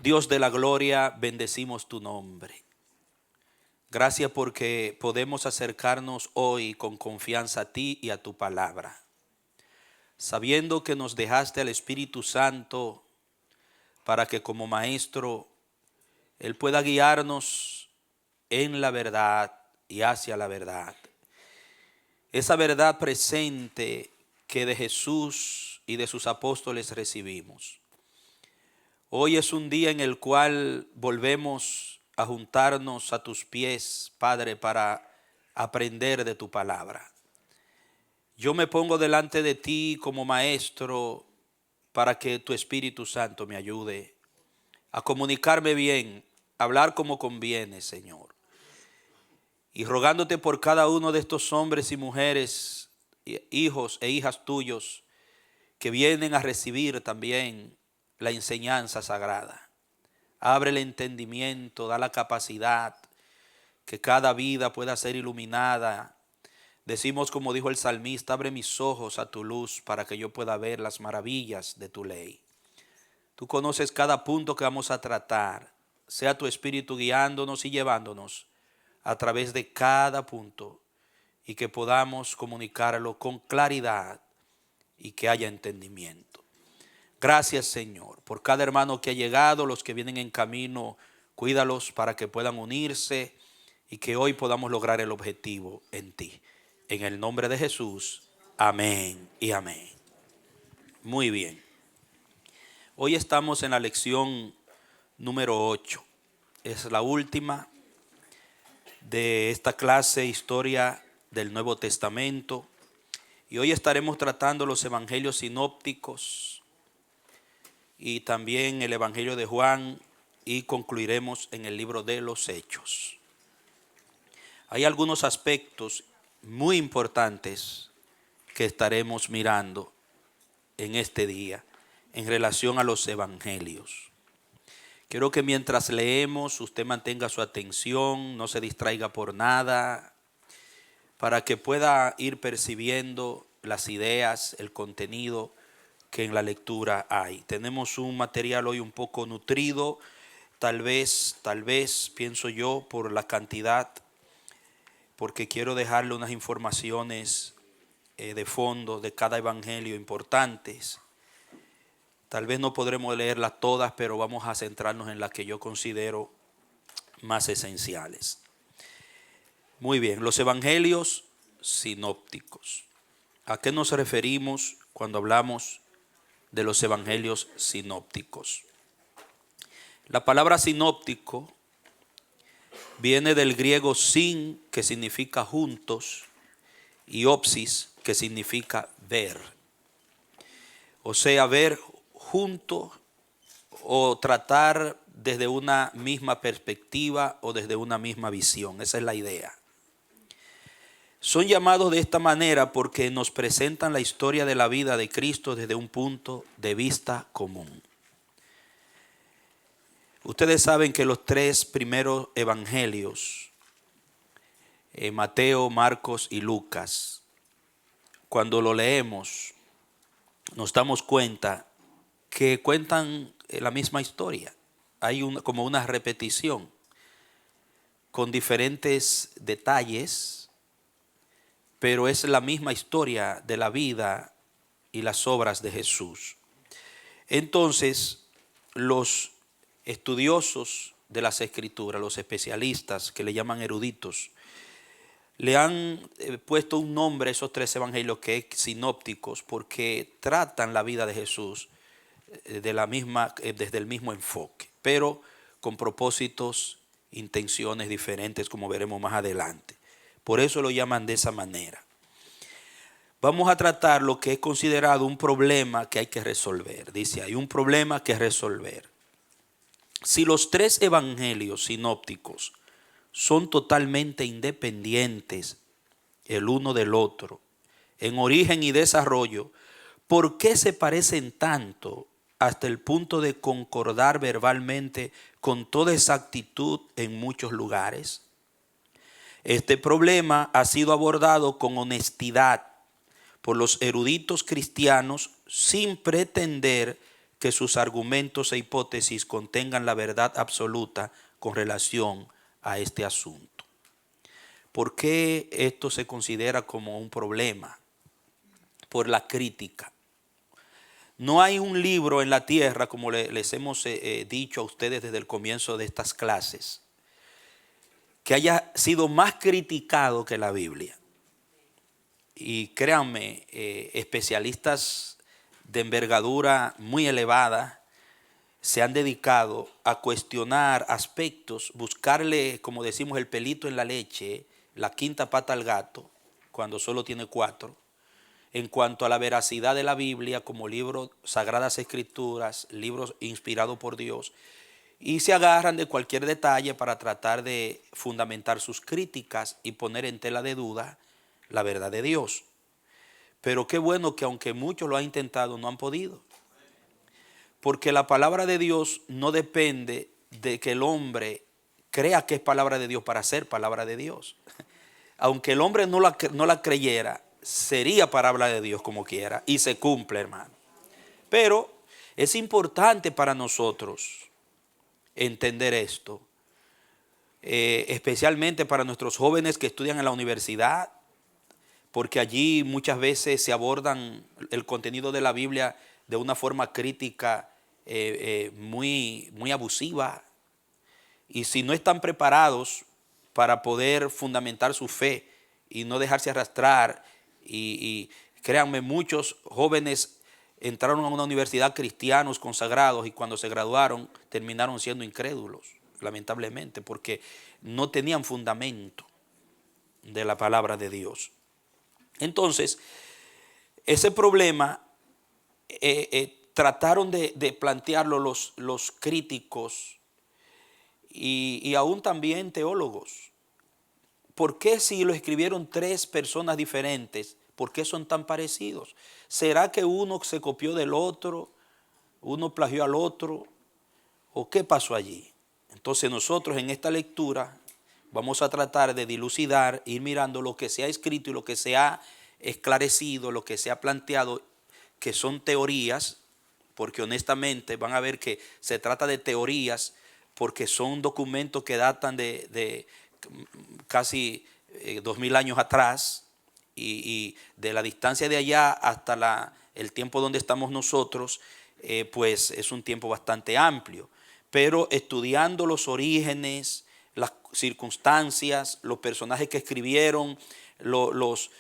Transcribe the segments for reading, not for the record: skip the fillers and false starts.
Dios de la gloria, bendecimos tu nombre. Gracias porque podemos acercarnos hoy con confianza a ti y a tu palabra, sabiendo que nos dejaste al Espíritu Santo para que como maestro Él pueda guiarnos en la verdad y hacia la verdad. Esa verdad presente que de Jesús y de sus apóstoles recibimos. Hoy es un día en el cual volvemos a juntarnos a tus pies, Padre, para aprender de tu palabra. Yo me pongo delante de ti como maestro para que tu Espíritu Santo me ayude a comunicarme bien, a hablar como conviene, Señor. Y rogándote por cada uno de estos hombres y mujeres, hijos e hijas tuyos, que vienen a recibir también la enseñanza sagrada. Abre el entendimiento, da la capacidad, que cada vida pueda ser iluminada. Decimos como dijo el salmista, abre mis ojos a tu luz para que yo pueda ver las maravillas de tu ley. Tú conoces cada punto que vamos a tratar. Sea tu Espíritu guiándonos y llevándonos a través de cada punto y que podamos comunicarlo con claridad y que haya entendimiento. Gracias, Señor, por cada hermano que ha llegado, los que vienen en camino, cuídalos para que puedan unirse y que hoy podamos lograr el objetivo en ti. En el nombre de Jesús, amén y amén. Muy bien. Hoy estamos en la lección número 8. Es la última de esta clase Historia del Nuevo Testamento. Y hoy estaremos tratando los evangelios sinópticos y también el Evangelio de Juan, y concluiremos en el libro de los Hechos. Hay algunos aspectos muy importantes que estaremos mirando en este día en relación a los evangelios. Quiero que mientras leemos usted mantenga su atención, no se distraiga por nada, para que pueda ir percibiendo las ideas, el contenido que en la lectura hay. Tenemos un material hoy un poco nutrido, tal vez, pienso yo, por la cantidad, porque quiero dejarle unas informaciones de fondo de cada evangelio importantes. Tal vez no podremos leerlas todas, pero vamos a centrarnos en las que yo considero más esenciales. Muy bien, los evangelios sinópticos. ¿A qué nos referimos cuando hablamos de los evangelios sinópticos? La palabra sinóptico viene del griego sin, que significa juntos, y opsis, que significa ver. O sea, ver junto o tratar desde una misma perspectiva o desde una misma visión. Esa es la idea. Son llamados de esta manera porque nos presentan la historia de la vida de Cristo desde un punto de vista común. Ustedes saben que los tres primeros evangelios, Mateo, Marcos y Lucas, cuando lo leemos, nos damos cuenta que cuentan la misma historia. Hay como una repetición con diferentes detalles, pero es la misma historia de la vida y las obras de Jesús. Entonces, los estudiosos de las Escrituras, los especialistas que le llaman eruditos, le han puesto un nombre a esos tres evangelios que es sinópticos, porque tratan la vida de Jesús desde el mismo enfoque, pero con propósitos, intenciones diferentes, como veremos más adelante. Por eso lo llaman de esa manera. Vamos a tratar lo que es considerado un problema que hay que resolver. Dice, hay un problema que resolver. Si los tres evangelios sinópticos son totalmente independientes el uno del otro, en origen y desarrollo, ¿por qué se parecen tanto hasta el punto de concordar verbalmente con toda exactitud en muchos lugares? Este problema ha sido abordado con honestidad por los eruditos cristianos sin pretender que sus argumentos e hipótesis contengan la verdad absoluta con relación a este asunto. ¿Por qué esto se considera como un problema? Por la crítica. No hay un libro en la tierra, como les hemos dicho a ustedes desde el comienzo de estas clases, que haya sido más criticado que la Biblia. Y créanme, especialistas de envergadura muy elevada se han dedicado a cuestionar aspectos, buscarle, como decimos, el pelito en la leche, la quinta pata al gato, cuando solo tiene 4, en cuanto a la veracidad de la Biblia como libro, sagradas escrituras, libros inspirados por Dios, y se agarran de cualquier detalle para tratar de fundamentar sus críticas y poner en tela de duda la verdad de Dios. Pero qué bueno que aunque muchos lo han intentado, no han podido. Porque la palabra de Dios no depende de que el hombre crea que es palabra de Dios para ser palabra de Dios. Aunque el hombre no la creyera, sería palabra de Dios como quiera y se cumple, hermano. Pero es importante para nosotros entender esto, especialmente para nuestros jóvenes que estudian en la universidad, porque allí muchas veces se abordan el contenido de la Biblia de una forma crítica muy abusiva. Y si no están preparados para poder fundamentar su fe y no dejarse arrastrar, y créanme, muchos jóvenes entraron a una universidad cristianos consagrados y cuando se graduaron terminaron siendo incrédulos, lamentablemente, porque no tenían fundamento de la palabra de Dios. Entonces, ese problema trataron de plantearlo los críticos y aún también teólogos. ¿Por qué si lo escribieron 3 personas diferentes, por qué son tan parecidos? ¿Será que uno se copió del otro, uno plagió al otro, o qué pasó allí? Entonces nosotros en esta lectura vamos a tratar de dilucidar, ir mirando lo que se ha escrito y lo que se ha esclarecido, lo que se ha planteado, que son teorías, porque honestamente van a ver que se trata de teorías, porque son documentos que datan de casi 2000 años atrás, y de la distancia de allá hasta el tiempo donde estamos nosotros, pues es un tiempo bastante amplio. Pero estudiando los orígenes, las circunstancias, los personajes que escribieron, los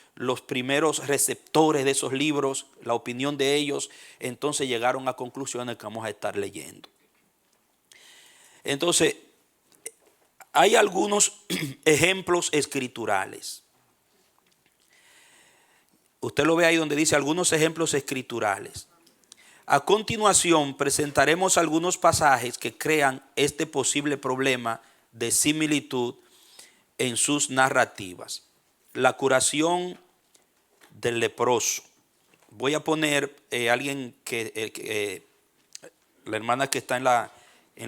primeros receptores de esos libros, la opinión de ellos, entonces llegaron a conclusiones que vamos a estar leyendo. Entonces, hay algunos ejemplos escriturales. Usted lo ve ahí donde dice algunos ejemplos escriturales. A continuación presentaremos algunos pasajes que crean este posible problema de similitud en sus narrativas. La curación del leproso. Voy a poner alguien la hermana que está en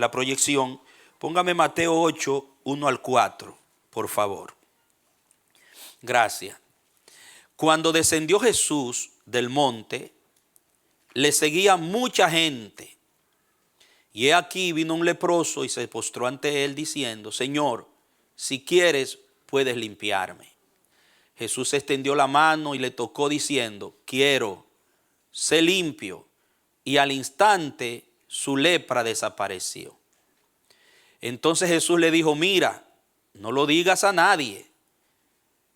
la proyección, póngame Mateo 8, 1 al 4, por favor. Gracias. Cuando descendió Jesús del monte, le seguía mucha gente. Y he aquí vino un leproso y se postró ante él diciendo: Señor, si quieres, puedes limpiarme. Jesús extendió la mano y le tocó diciendo: quiero, sé limpio. Y al instante su lepra desapareció. Entonces Jesús le dijo: mira, no lo digas a nadie,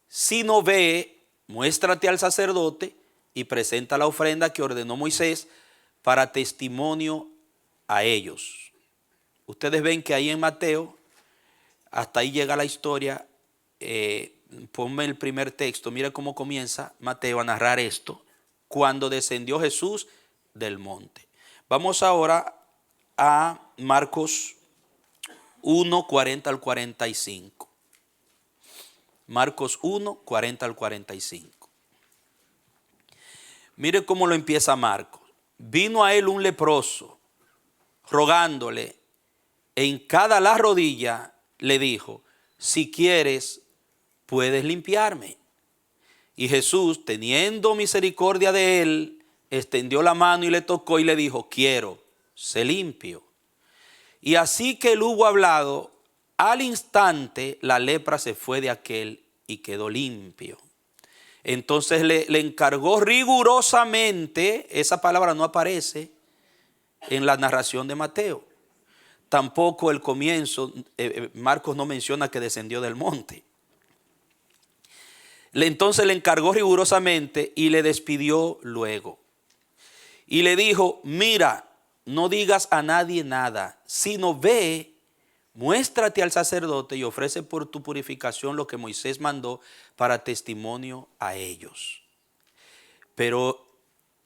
sino ve, muéstrate al sacerdote y presenta la ofrenda que ordenó Moisés para testimonio a ellos. Ustedes ven que ahí en Mateo, hasta ahí llega la historia. Ponme el primer texto, mira cómo comienza Mateo a narrar esto. Cuando descendió Jesús del monte. Vamos ahora a Marcos 1, 40 al 45. Marcos 1, 40 al 45. Mire cómo lo empieza Marcos. Vino a él un leproso, rogándole, e hincada la rodilla, le dijo: si quieres, puedes limpiarme. Y Jesús, teniendo misericordia de él, extendió la mano y le tocó y le dijo: quiero, sé limpio. Y así que él hubo hablado, al instante la lepra se fue de aquel y quedó limpio. Entonces le encargó rigurosamente, esa palabra no aparece en la narración de Mateo. Tampoco el comienzo, Marcos no menciona que descendió del monte. Entonces le encargó rigurosamente y le despidió luego. Y le dijo, mira, no digas a nadie nada, sino ve, muéstrate al sacerdote y ofrece por tu purificación lo que Moisés mandó para testimonio a ellos. Pero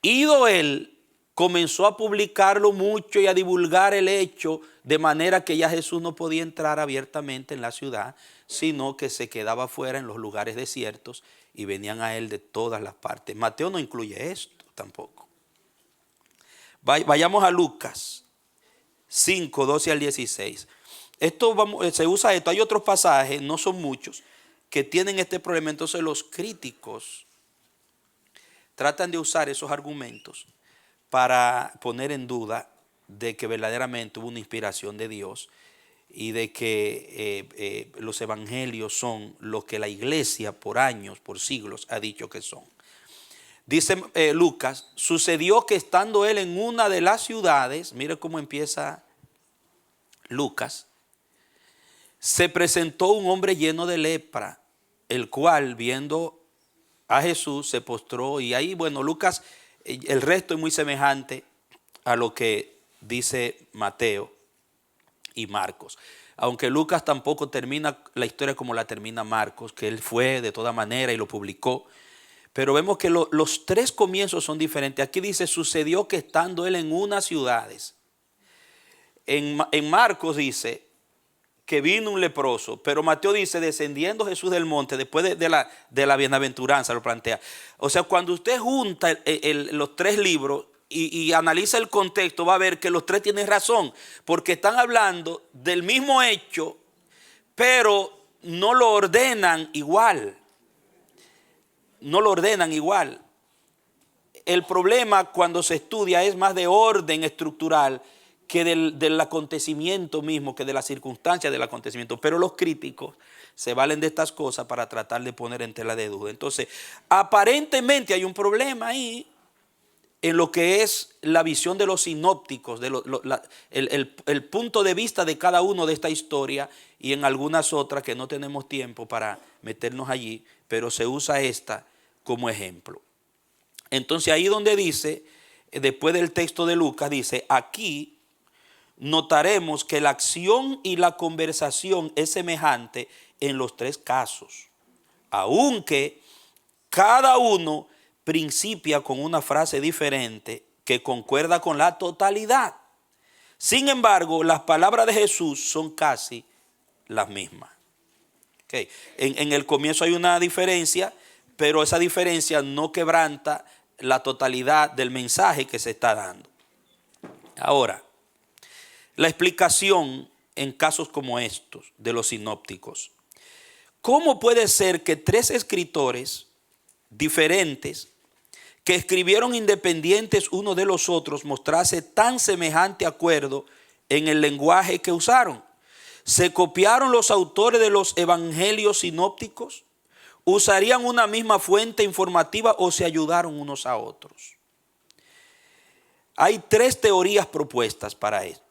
ido él, comenzó a publicarlo mucho y a divulgar el hecho, de manera que ya Jesús no podía entrar abiertamente en la ciudad, sino que se quedaba fuera en los lugares desiertos y venían a él de todas las partes. Mateo no incluye esto tampoco. Vayamos a Lucas 5, 12 al 16. Se usa esto. Hay otros pasajes, no son muchos, que tienen este problema. Entonces los críticos tratan de usar esos argumentos para poner en duda de que verdaderamente hubo una inspiración de Dios y de que los evangelios son lo que la iglesia por años, por siglos ha dicho que son. Dice Lucas, sucedió que estando él en una de las ciudades, mire cómo empieza Lucas, se presentó un hombre lleno de lepra, el cual viendo a Jesús se postró. Y ahí, bueno, Lucas, el resto es muy semejante a lo que dice Mateo y Marcos. Aunque Lucas tampoco termina la historia como la termina Marcos, que él fue de toda manera y lo publicó. Pero vemos que los tres comienzos son diferentes. Aquí dice, sucedió que estando él en unas ciudades. En Marcos dice que vino un leproso, pero Mateo dice, descendiendo Jesús del monte, después de la bienaventuranza lo plantea. O sea, cuando usted junta los tres libros y analiza el contexto, va a ver que los tres tienen razón, porque están hablando del mismo hecho, pero no lo ordenan igual. No lo ordenan igual. El problema cuando se estudia es más de orden estructural que del acontecimiento mismo, que de las circunstancias del acontecimiento. Pero los críticos se valen de estas cosas para tratar de poner en tela de duda. Entonces, aparentemente hay un problema ahí en lo que es la visión de los sinópticos, el punto de vista de cada uno de esta historia, y en algunas otras que no tenemos tiempo para meternos allí, pero se usa esta como ejemplo. Entonces ahí donde dice, después del texto de Lucas, dice, aquí notaremos que la acción y la conversación es semejante en los tres casos, aunque cada uno principia con una frase diferente que concuerda con la totalidad. Sin embargo, las palabras de Jesús son casi las mismas. Okay. En el comienzo hay una diferencia, pero esa diferencia no quebranta la totalidad del mensaje que se está dando. Ahora, la explicación en casos como estos de los sinópticos. ¿Cómo puede ser que tres escritores diferentes que escribieron independientes uno de los otros mostrase tan semejante acuerdo en el lenguaje que usaron? ¿Se copiaron los autores de los evangelios sinópticos? ¿Usarían una misma fuente informativa o se ayudaron unos a otros? Hay tres teorías propuestas para esto.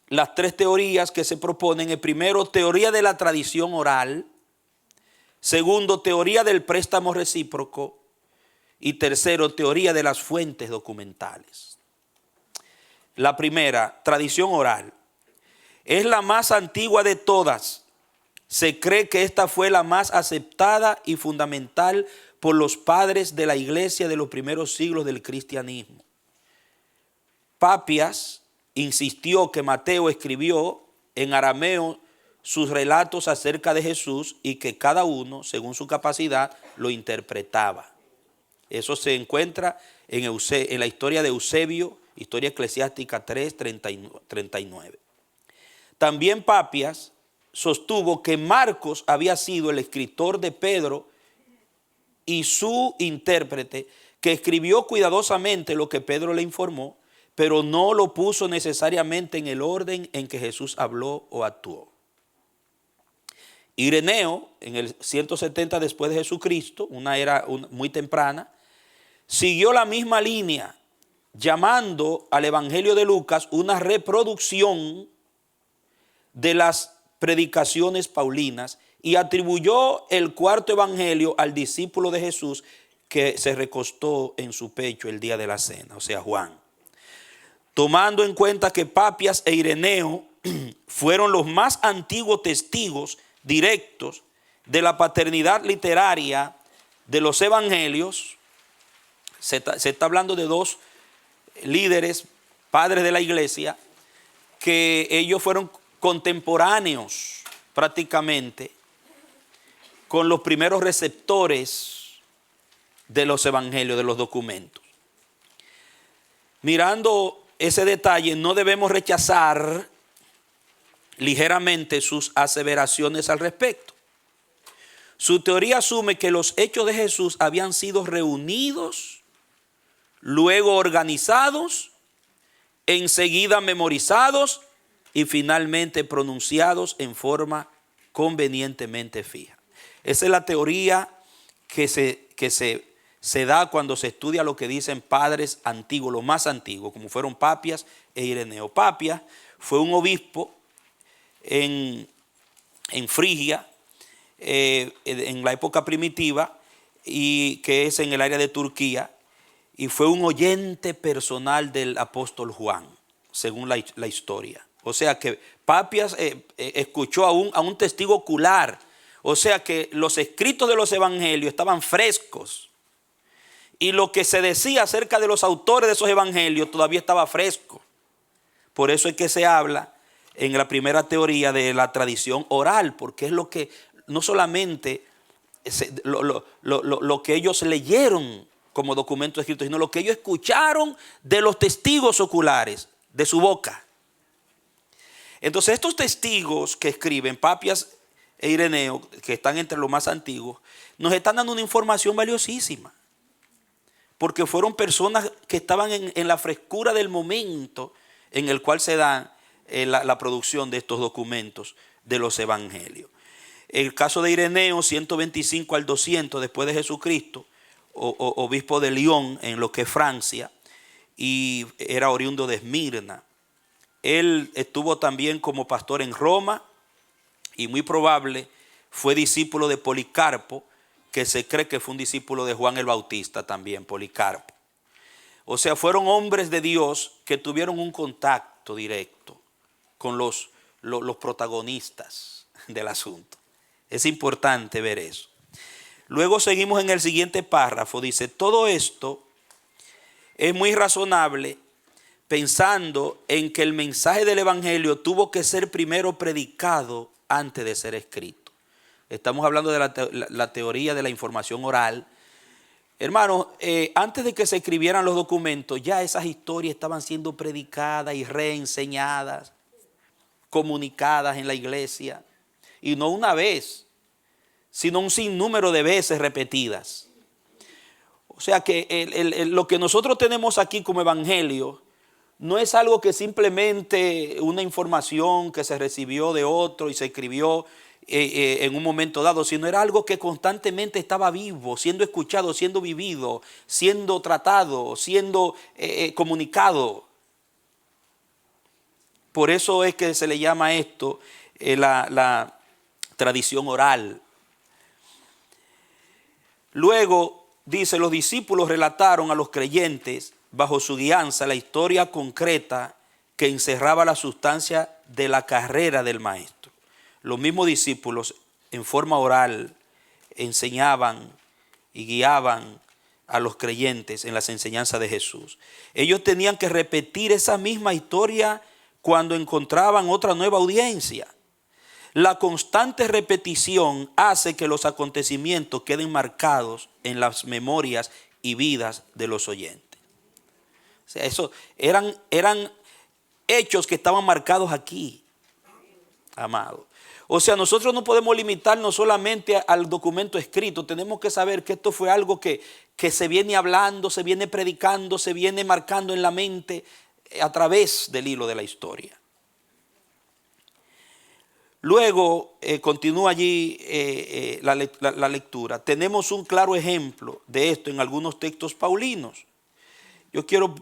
Las tres teorías que se proponen: el primero, teoría de la tradición oral; segundo, teoría del préstamo recíproco; y tercero, teoría de las fuentes documentales. La primera, tradición oral, es la más antigua de todas. Se cree que esta fue la más aceptada y fundamental por los padres de la iglesia de los primeros siglos del cristianismo. Papias insistió que Mateo escribió en arameo sus relatos acerca de Jesús y que cada uno, según su capacidad, lo interpretaba. Eso se encuentra en la historia de Eusebio, Historia Eclesiástica 3, 39. También Papias sostuvo que Marcos había sido el escritor de Pedro y su intérprete, que escribió cuidadosamente lo que Pedro le informó, pero no lo puso necesariamente en el orden en que Jesús habló o actuó. Ireneo, en el 170 después de Jesucristo, una era muy temprana, siguió la misma línea, llamando al Evangelio de Lucas una reproducción de las predicaciones paulinas, y atribuyó el cuarto evangelio al discípulo de Jesús que se recostó en su pecho el día de la cena, o sea, Juan. Tomando en cuenta que Papias e Ireneo fueron los más antiguos testigos directos de la paternidad literaria de los evangelios, se está hablando de dos líderes, padres de la iglesia, que ellos fueron contemporáneos prácticamente con los primeros receptores de los evangelios, de los documentos. Mirando ese detalle, no debemos rechazar ligeramente sus aseveraciones al respecto. Su teoría asume que los hechos de Jesús habían sido reunidos, luego organizados, enseguida memorizados y finalmente pronunciados en forma convenientemente fija. Esa es la teoría que se da cuando se estudia lo que dicen padres antiguos, los más antiguos, como fueron Papias e Ireneo. Papias fue un obispo en Frigia, en la época primitiva, y que es en el área de Turquía, y fue un oyente personal del apóstol Juan, según la historia. O sea que Papias escuchó a un testigo ocular. O sea que los escritos de los evangelios estaban frescos. Y lo que se decía acerca de los autores de esos evangelios todavía estaba fresco. Por eso es que se habla en la primera teoría de la tradición oral, porque es lo que no solamente lo que ellos leyeron como documento escrito, sino lo que ellos escucharon de los testigos oculares, de su boca. Entonces estos testigos que escriben, Papias e Ireneo, que están entre los más antiguos, nos están dando una información valiosísima, porque fueron personas que estaban en la frescura del momento en el cual se da la producción de estos documentos de los evangelios. El caso de Ireneo, 125 al 200 después de Jesucristo, obispo de Lyon, en lo que es Francia, y era oriundo de Esmirna. Él estuvo también como pastor en Roma y muy probable fue discípulo de Policarpo, que se cree que fue un discípulo de Juan el Bautista también, Policarpo. O sea, fueron hombres de Dios que tuvieron un contacto directo con los protagonistas del asunto. Es importante ver eso. Luego seguimos en el siguiente párrafo. Dice, todo esto es muy razonable pensando en que el mensaje del evangelio tuvo que ser primero predicado antes de ser escrito. Estamos hablando de la teoría de la información oral. Hermanos, antes de que se escribieran los documentos, ya esas historias estaban siendo predicadas y reenseñadas, comunicadas en la iglesia. Y no una vez, sino un sinnúmero de veces repetidas. O sea que lo que nosotros tenemos aquí como evangelio no es algo que simplemente una información que se recibió de otro y se escribió en un momento dado, sino era algo que constantemente estaba vivo, siendo escuchado, siendo vivido, siendo tratado, siendo comunicado. Por eso es que se le llama esto la tradición oral. Luego dice, los discípulos relataron a los creyentes bajo su guianza la historia concreta que encerraba la sustancia de la carrera del maestro. Los mismos discípulos en forma oral enseñaban y guiaban a los creyentes en las enseñanzas de Jesús. Ellos tenían que repetir esa misma historia cuando encontraban otra nueva audiencia. La constante repetición hace que los acontecimientos queden marcados en las memorias y vidas de los oyentes. O sea, eso eran hechos que estaban marcados aquí, amado. O sea, nosotros no podemos limitarnos solamente al documento escrito. Tenemos que saber que esto fue algo que se viene hablando, se viene predicando, se viene marcando en la mente a través del hilo de la historia. Luego continúa allí la lectura. Tenemos un claro ejemplo de esto en algunos textos paulinos.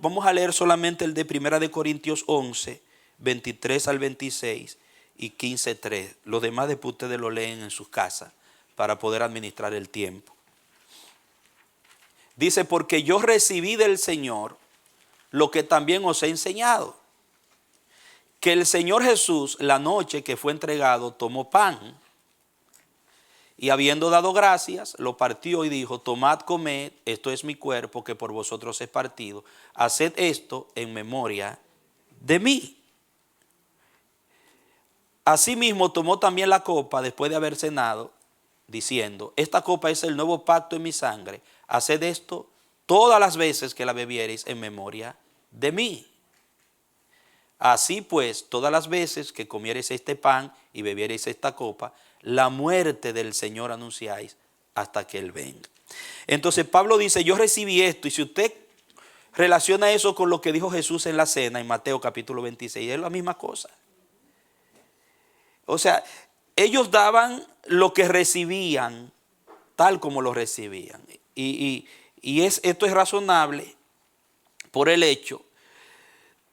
Vamos a leer solamente el de 1 Corintios 11, 23 al 26 y 15, 3. Los demás después ustedes lo leen en sus casas para poder administrar el tiempo. Dice, porque yo recibí del Señor lo que también os he enseñado, que el Señor Jesús, la noche que fue entregado, tomó pan y habiendo dado gracias, lo partió y dijo, tomad, comed, esto es mi cuerpo que por vosotros es partido, haced esto en memoria de mí. Asimismo tomó también la copa después de haber cenado, diciendo, esta copa es el nuevo pacto en mi sangre, haced esto todas las veces que la bebiereis en memoria de mí. Así pues, todas las veces que comiereis este pan y bebiereis esta copa, la muerte del Señor anunciáis hasta que Él venga. Entonces Pablo dice, yo recibí esto, y si usted relaciona eso con lo que dijo Jesús en la cena, en Mateo capítulo 26, es la misma cosa. O sea, ellos daban lo que recibían, tal como lo recibían. Esto es razonable por el hecho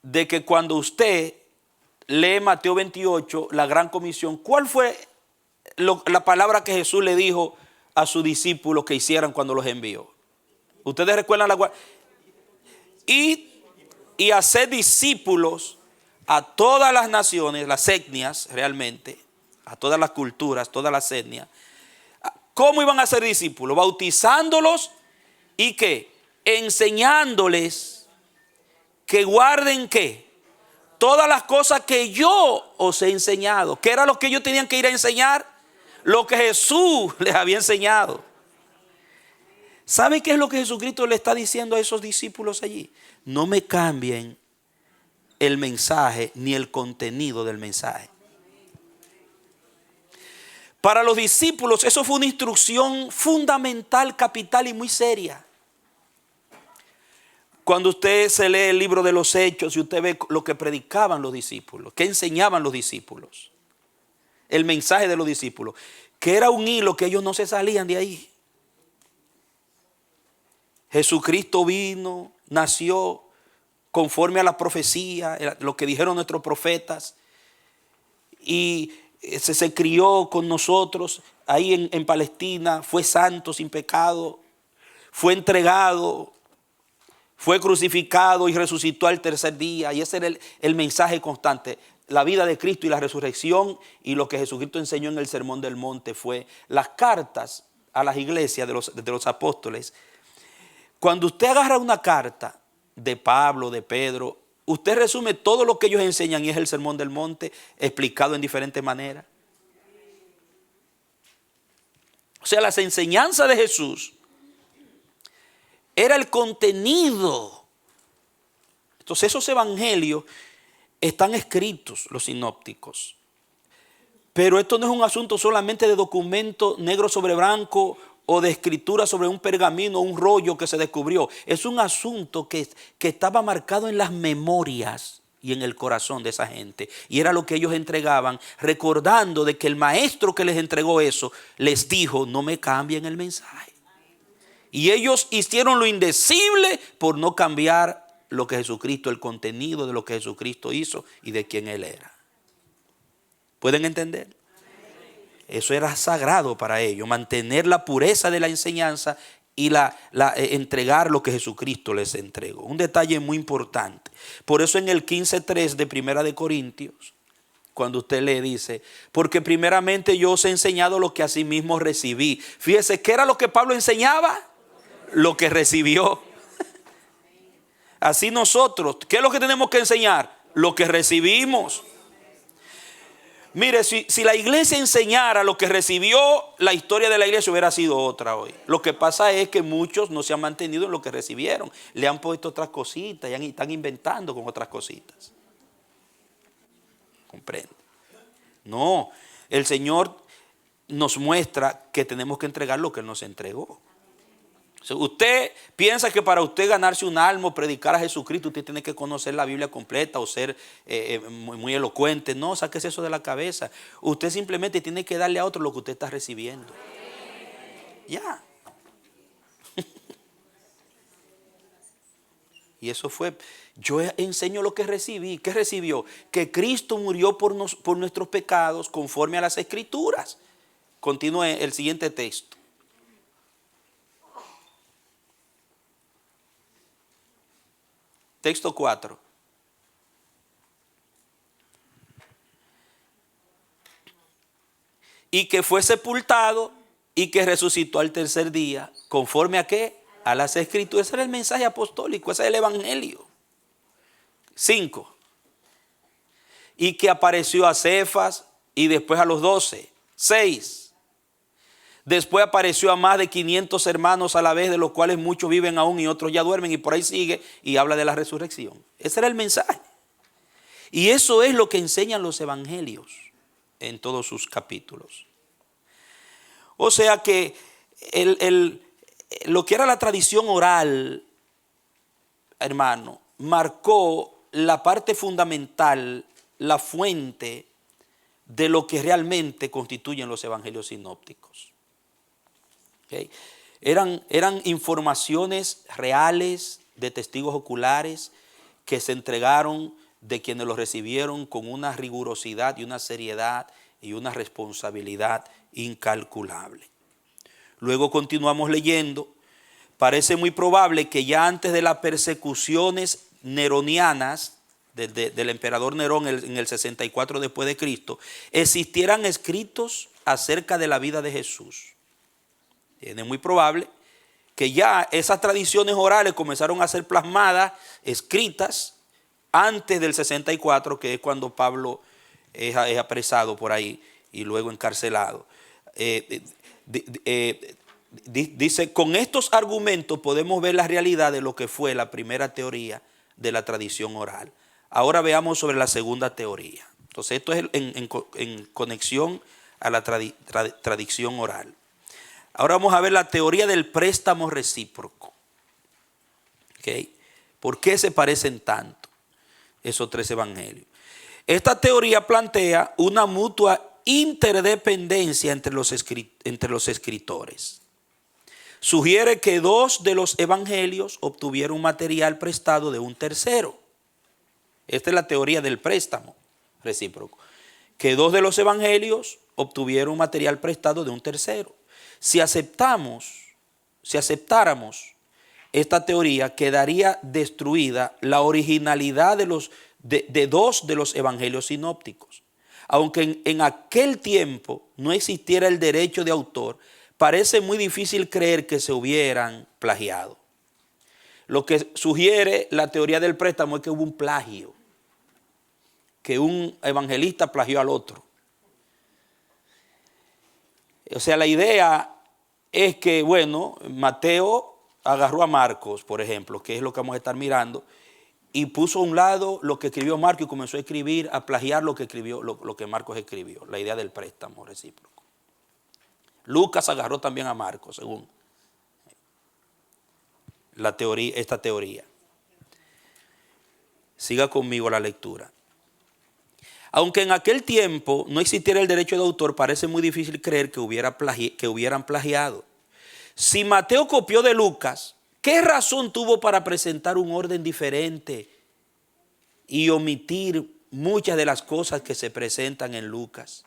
de que cuando usted lee Mateo 28, la gran comisión, ¿cuál fue la palabra que Jesús le dijo a sus discípulos que hicieran cuando los envió? ¿Ustedes recuerdan y hacer discípulos a todas las naciones, las etnias realmente, a todas las culturas, todas las etnias? ¿Cómo iban a ser discípulos? Bautizándolos y ¿qué? Enseñándoles que guarden ¿qué? Todas las cosas que yo os he enseñado. ¿Qué era lo que ellos tenían que ir a enseñar? Lo que Jesús les había enseñado. ¿Sabe qué es lo que Jesucristo le está diciendo a esos discípulos allí? No me cambien el mensaje ni el contenido del mensaje. Para los discípulos eso fue una instrucción fundamental, capital y muy seria. Cuando usted se lee el libro de los Hechos y usted ve lo que predicaban los discípulos, que enseñaban los discípulos, el mensaje de los discípulos, que era un hilo que ellos no se salían de ahí. Jesucristo vino, nació conforme a la profecía, lo que dijeron nuestros profetas, y se crió con nosotros ahí en Palestina, fue santo, sin pecado, fue entregado, fue crucificado y resucitó al tercer día. Y ese era el mensaje constante. La vida de Cristo y la resurrección, y lo que Jesucristo enseñó en el Sermón del Monte fue las cartas a las iglesias de los apóstoles. Cuando usted agarra una carta de Pablo, de Pedro, usted resume todo lo que ellos enseñan y es el Sermón del Monte explicado en diferentes maneras. O sea, las enseñanzas de Jesús era el contenido. Entonces esos evangelios están escritos, los sinópticos. Pero esto no es un asunto solamente de documento negro sobre blanco o de escritura sobre un pergamino o un rollo que se descubrió. Es un asunto que estaba marcado en las memorias y en el corazón de esa gente. Y era lo que ellos entregaban, recordando de que el maestro que les entregó eso les dijo, no me cambien el mensaje. Y ellos hicieron lo indecible por no cambiar lo que Jesucristo, el contenido de lo que Jesucristo hizo y de quién Él era. ¿Pueden entender? Eso era sagrado para ellos, mantener la pureza de la enseñanza y entregar lo que Jesucristo les entregó. Un detalle muy importante. Por eso en el 15:3 de 1 Corintios, cuando usted le dice, porque primeramente yo os he enseñado lo que asimismo recibí. Fíjese, ¿qué era lo que Pablo enseñaba? Lo que recibió. Así nosotros, ¿qué es lo que tenemos que enseñar? Lo que recibimos. Mire, si la iglesia enseñara lo que recibió, la historia de la iglesia hubiera sido otra hoy. Lo que pasa es que muchos no se han mantenido en lo que recibieron. Le han puesto otras cositas y están inventando con otras cositas. ¿Comprende? No, el Señor nos muestra que tenemos que entregar lo que Él nos entregó. Usted piensa que para usted ganarse un alma o predicar a Jesucristo, usted tiene que conocer la Biblia completa o ser muy elocuente. No, sáquese eso de la cabeza. Usted simplemente tiene que darle a otro lo que usted está recibiendo. Ya. Y eso fue, yo enseño lo que recibí. ¿Qué recibió? Que Cristo murió por nuestros pecados conforme a las Escrituras. Continúe el siguiente texto. Texto 4. Y que fue sepultado y que resucitó al tercer día, conforme a qué? A las Escrituras. Ese era el mensaje apostólico, ese es el evangelio. 5. Y que apareció a Cefas y después a los 12. 6. Después apareció a más de 500 hermanos a la vez, de los cuales muchos viven aún y otros ya duermen. Y por ahí sigue y habla de la resurrección. Ese era el mensaje. Y eso es lo que enseñan los evangelios en todos sus capítulos. O sea que lo que era la tradición oral, hermano, marcó la parte fundamental, la fuente de lo que realmente constituyen los evangelios sinópticos. ¿Okay? Eran informaciones reales de testigos oculares que se entregaron de quienes los recibieron con una rigurosidad y una seriedad y una responsabilidad incalculable. Luego continuamos leyendo. Parece muy probable que ya antes de las persecuciones neronianas del emperador Nerón en el 64 después de Cristo, existieran escritos acerca de la vida de Jesús. Es muy probable que ya esas tradiciones orales comenzaron a ser plasmadas, escritas, antes del 64, que es cuando Pablo es apresado por ahí y luego encarcelado. Dice, con estos argumentos podemos ver la realidad de lo que fue la primera teoría de la tradición oral. Ahora veamos sobre la segunda teoría. Entonces esto es en conexión a la tradición oral. Ahora vamos a ver la teoría del préstamo recíproco. ¿Okay? ¿Por qué se parecen tanto esos tres evangelios? Esta teoría plantea una mutua interdependencia entre los escritores. Sugiere que dos de los evangelios obtuvieron material prestado de un tercero. Esta es la teoría del préstamo recíproco. Que dos de los evangelios obtuvieron material prestado de un tercero. Si aceptáramos esta teoría, quedaría destruida la originalidad de dos de los evangelios sinópticos. Aunque en aquel tiempo no existiera el derecho de autor, parece muy difícil creer que se hubieran plagiado. Lo que sugiere la teoría del préstamo es que hubo un plagio, que un evangelista plagió al otro. O sea, la idea es que, bueno, Mateo agarró a Marcos, por ejemplo, que es lo que vamos a estar mirando, y puso a un lado lo que escribió Marcos y comenzó a escribir, a plagiar lo que escribió, lo que Marcos escribió, la idea del préstamo recíproco. Lucas agarró también a Marcos, según esta teoría. Siga conmigo la lectura. Aunque en aquel tiempo no existiera el derecho de autor, parece muy difícil creer que hubieran plagiado. Si Mateo copió de Lucas, ¿qué razón tuvo para presentar un orden diferente y omitir muchas de las cosas que se presentan en Lucas?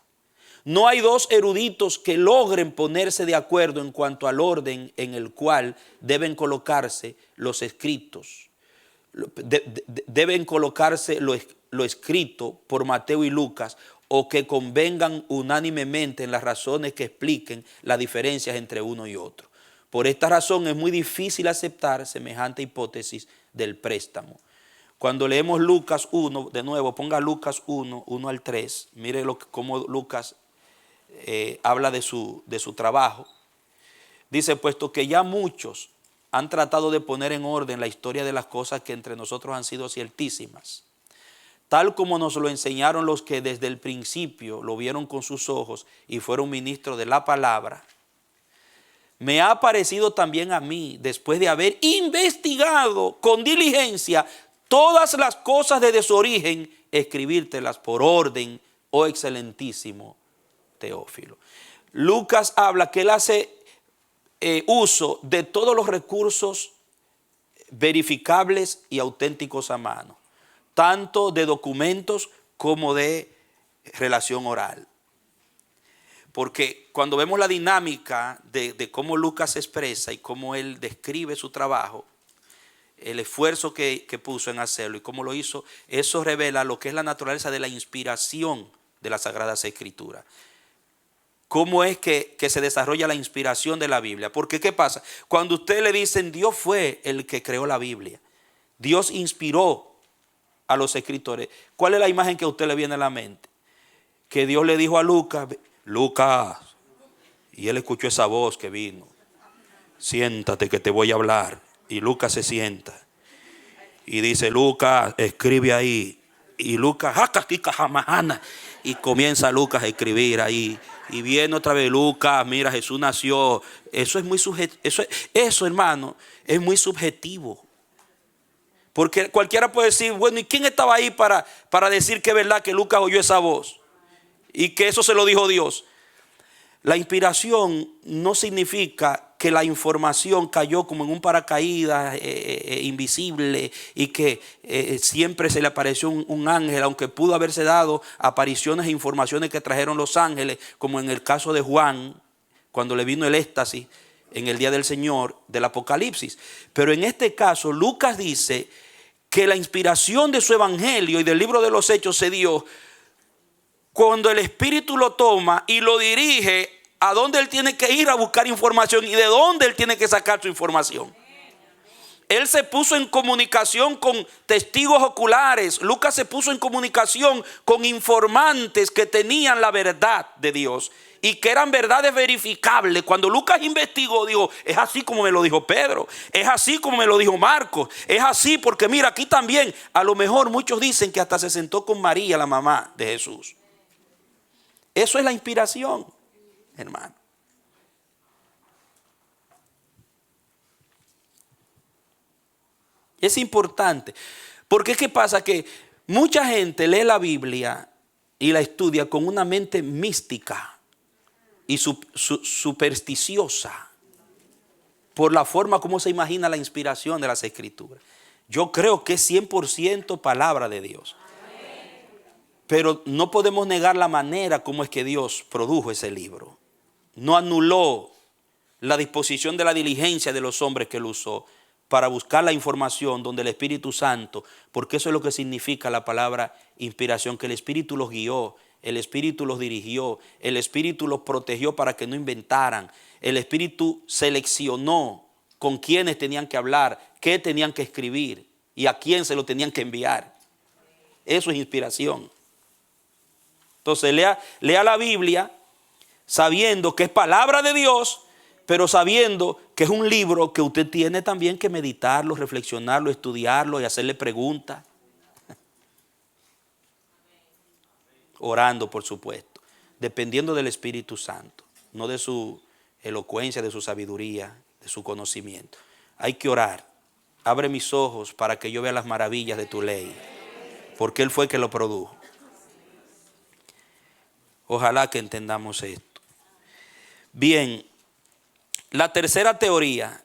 No hay dos eruditos que logren ponerse de acuerdo en cuanto al orden en el cual deben colocarse los escritos. Deben colocarse lo escrito por Mateo y Lucas, o que convengan unánimemente en las razones que expliquen las diferencias entre uno y otro. Por esta razón es muy difícil aceptar semejante hipótesis del préstamo. Cuando leemos Lucas 1, de nuevo ponga Lucas 1, 1 al 3, mire cómo Lucas habla de su trabajo. Dice, puesto que ya muchos han tratado de poner en orden la historia de las cosas que entre nosotros han sido ciertísimas, tal como nos lo enseñaron los que desde el principio lo vieron con sus ojos y fueron ministros de la palabra. me ha parecido también a mí, después de haber investigado con diligencia todas las cosas desde su origen, escribírtelas por orden, oh excelentísimo Teófilo. Lucas habla que él hace uso de todos los recursos verificables y auténticos a mano, tanto de documentos como de relación oral. Porque cuando vemos la dinámica de cómo Lucas se expresa y cómo él describe su trabajo, el esfuerzo que puso en hacerlo y cómo lo hizo, eso revela lo que es la naturaleza de la inspiración de las Sagradas Escrituras. ¿Cómo es que se desarrolla la inspiración de la Biblia? Porque ¿qué pasa? Cuando ustedes le dicen Dios fue el que creó la Biblia, Dios inspiró a los escritores, ¿cuál es la imagen que a usted le viene a la mente? Que Dios le dijo a Lucas, Lucas, y él escuchó esa voz que vino, siéntate que te voy a hablar. Y Lucas se sienta y dice, Lucas, escribe ahí. Y Lucas, y comienza Lucas a escribir ahí. Y viene otra vez Lucas, mira, Jesús nació. Eso es muy subjetivo. Eso, hermano, es muy subjetivo. Porque cualquiera puede decir, bueno, ¿y quién estaba ahí para decir que es verdad que Lucas oyó esa voz? Y que eso se lo dijo Dios. La inspiración no significa que la información cayó como en un paracaídas invisible y que siempre se le apareció un ángel, aunque pudo haberse dado apariciones e informaciones que trajeron los ángeles, como en el caso de Juan, cuando le vino el éxtasis en el día del Señor del Apocalipsis. Pero en este caso, Lucas dice que la inspiración de su evangelio y del libro de los Hechos se dio cuando el Espíritu lo toma y lo dirige a dónde él tiene que ir a buscar información y de dónde él tiene que sacar su información. Él se puso en comunicación con testigos oculares. Lucas se puso en comunicación con informantes que tenían la verdad de Dios y que eran verdades verificables. Cuando Lucas investigó, dijo, es así como me lo dijo Pedro, es así como me lo dijo Marcos, es así porque mira, aquí también, a lo mejor muchos dicen que hasta se sentó con María, la mamá de Jesús. Eso es la inspiración, hermano. Es importante, porque ¿qué pasa? Que mucha gente lee la Biblia y la estudia con una mente mística y supersticiosa por la forma como se imagina la inspiración de las Escrituras. Yo creo que es 100% palabra de Dios. Pero no podemos negar la manera como es que Dios produjo ese libro. No anuló la disposición de la diligencia de los hombres que lo usó para buscar la información donde el Espíritu Santo, porque eso es lo que significa la palabra inspiración, que el Espíritu los guió, el Espíritu los dirigió, el Espíritu los protegió para que no inventaran, el Espíritu seleccionó con quiénes tenían que hablar, qué tenían que escribir y a quién se lo tenían que enviar. Eso es inspiración. Entonces lea la Biblia sabiendo que es palabra de Dios, pero sabiendo que es un libro que usted tiene también que meditarlo, reflexionarlo, estudiarlo y hacerle preguntas. Orando, por supuesto, dependiendo del Espíritu Santo, no de su elocuencia, de su sabiduría, de su conocimiento. Hay que orar. Abre mis ojos para que yo vea las maravillas de tu ley, porque Él fue el que lo produjo. Ojalá que entendamos esto. Bien, la tercera teoría,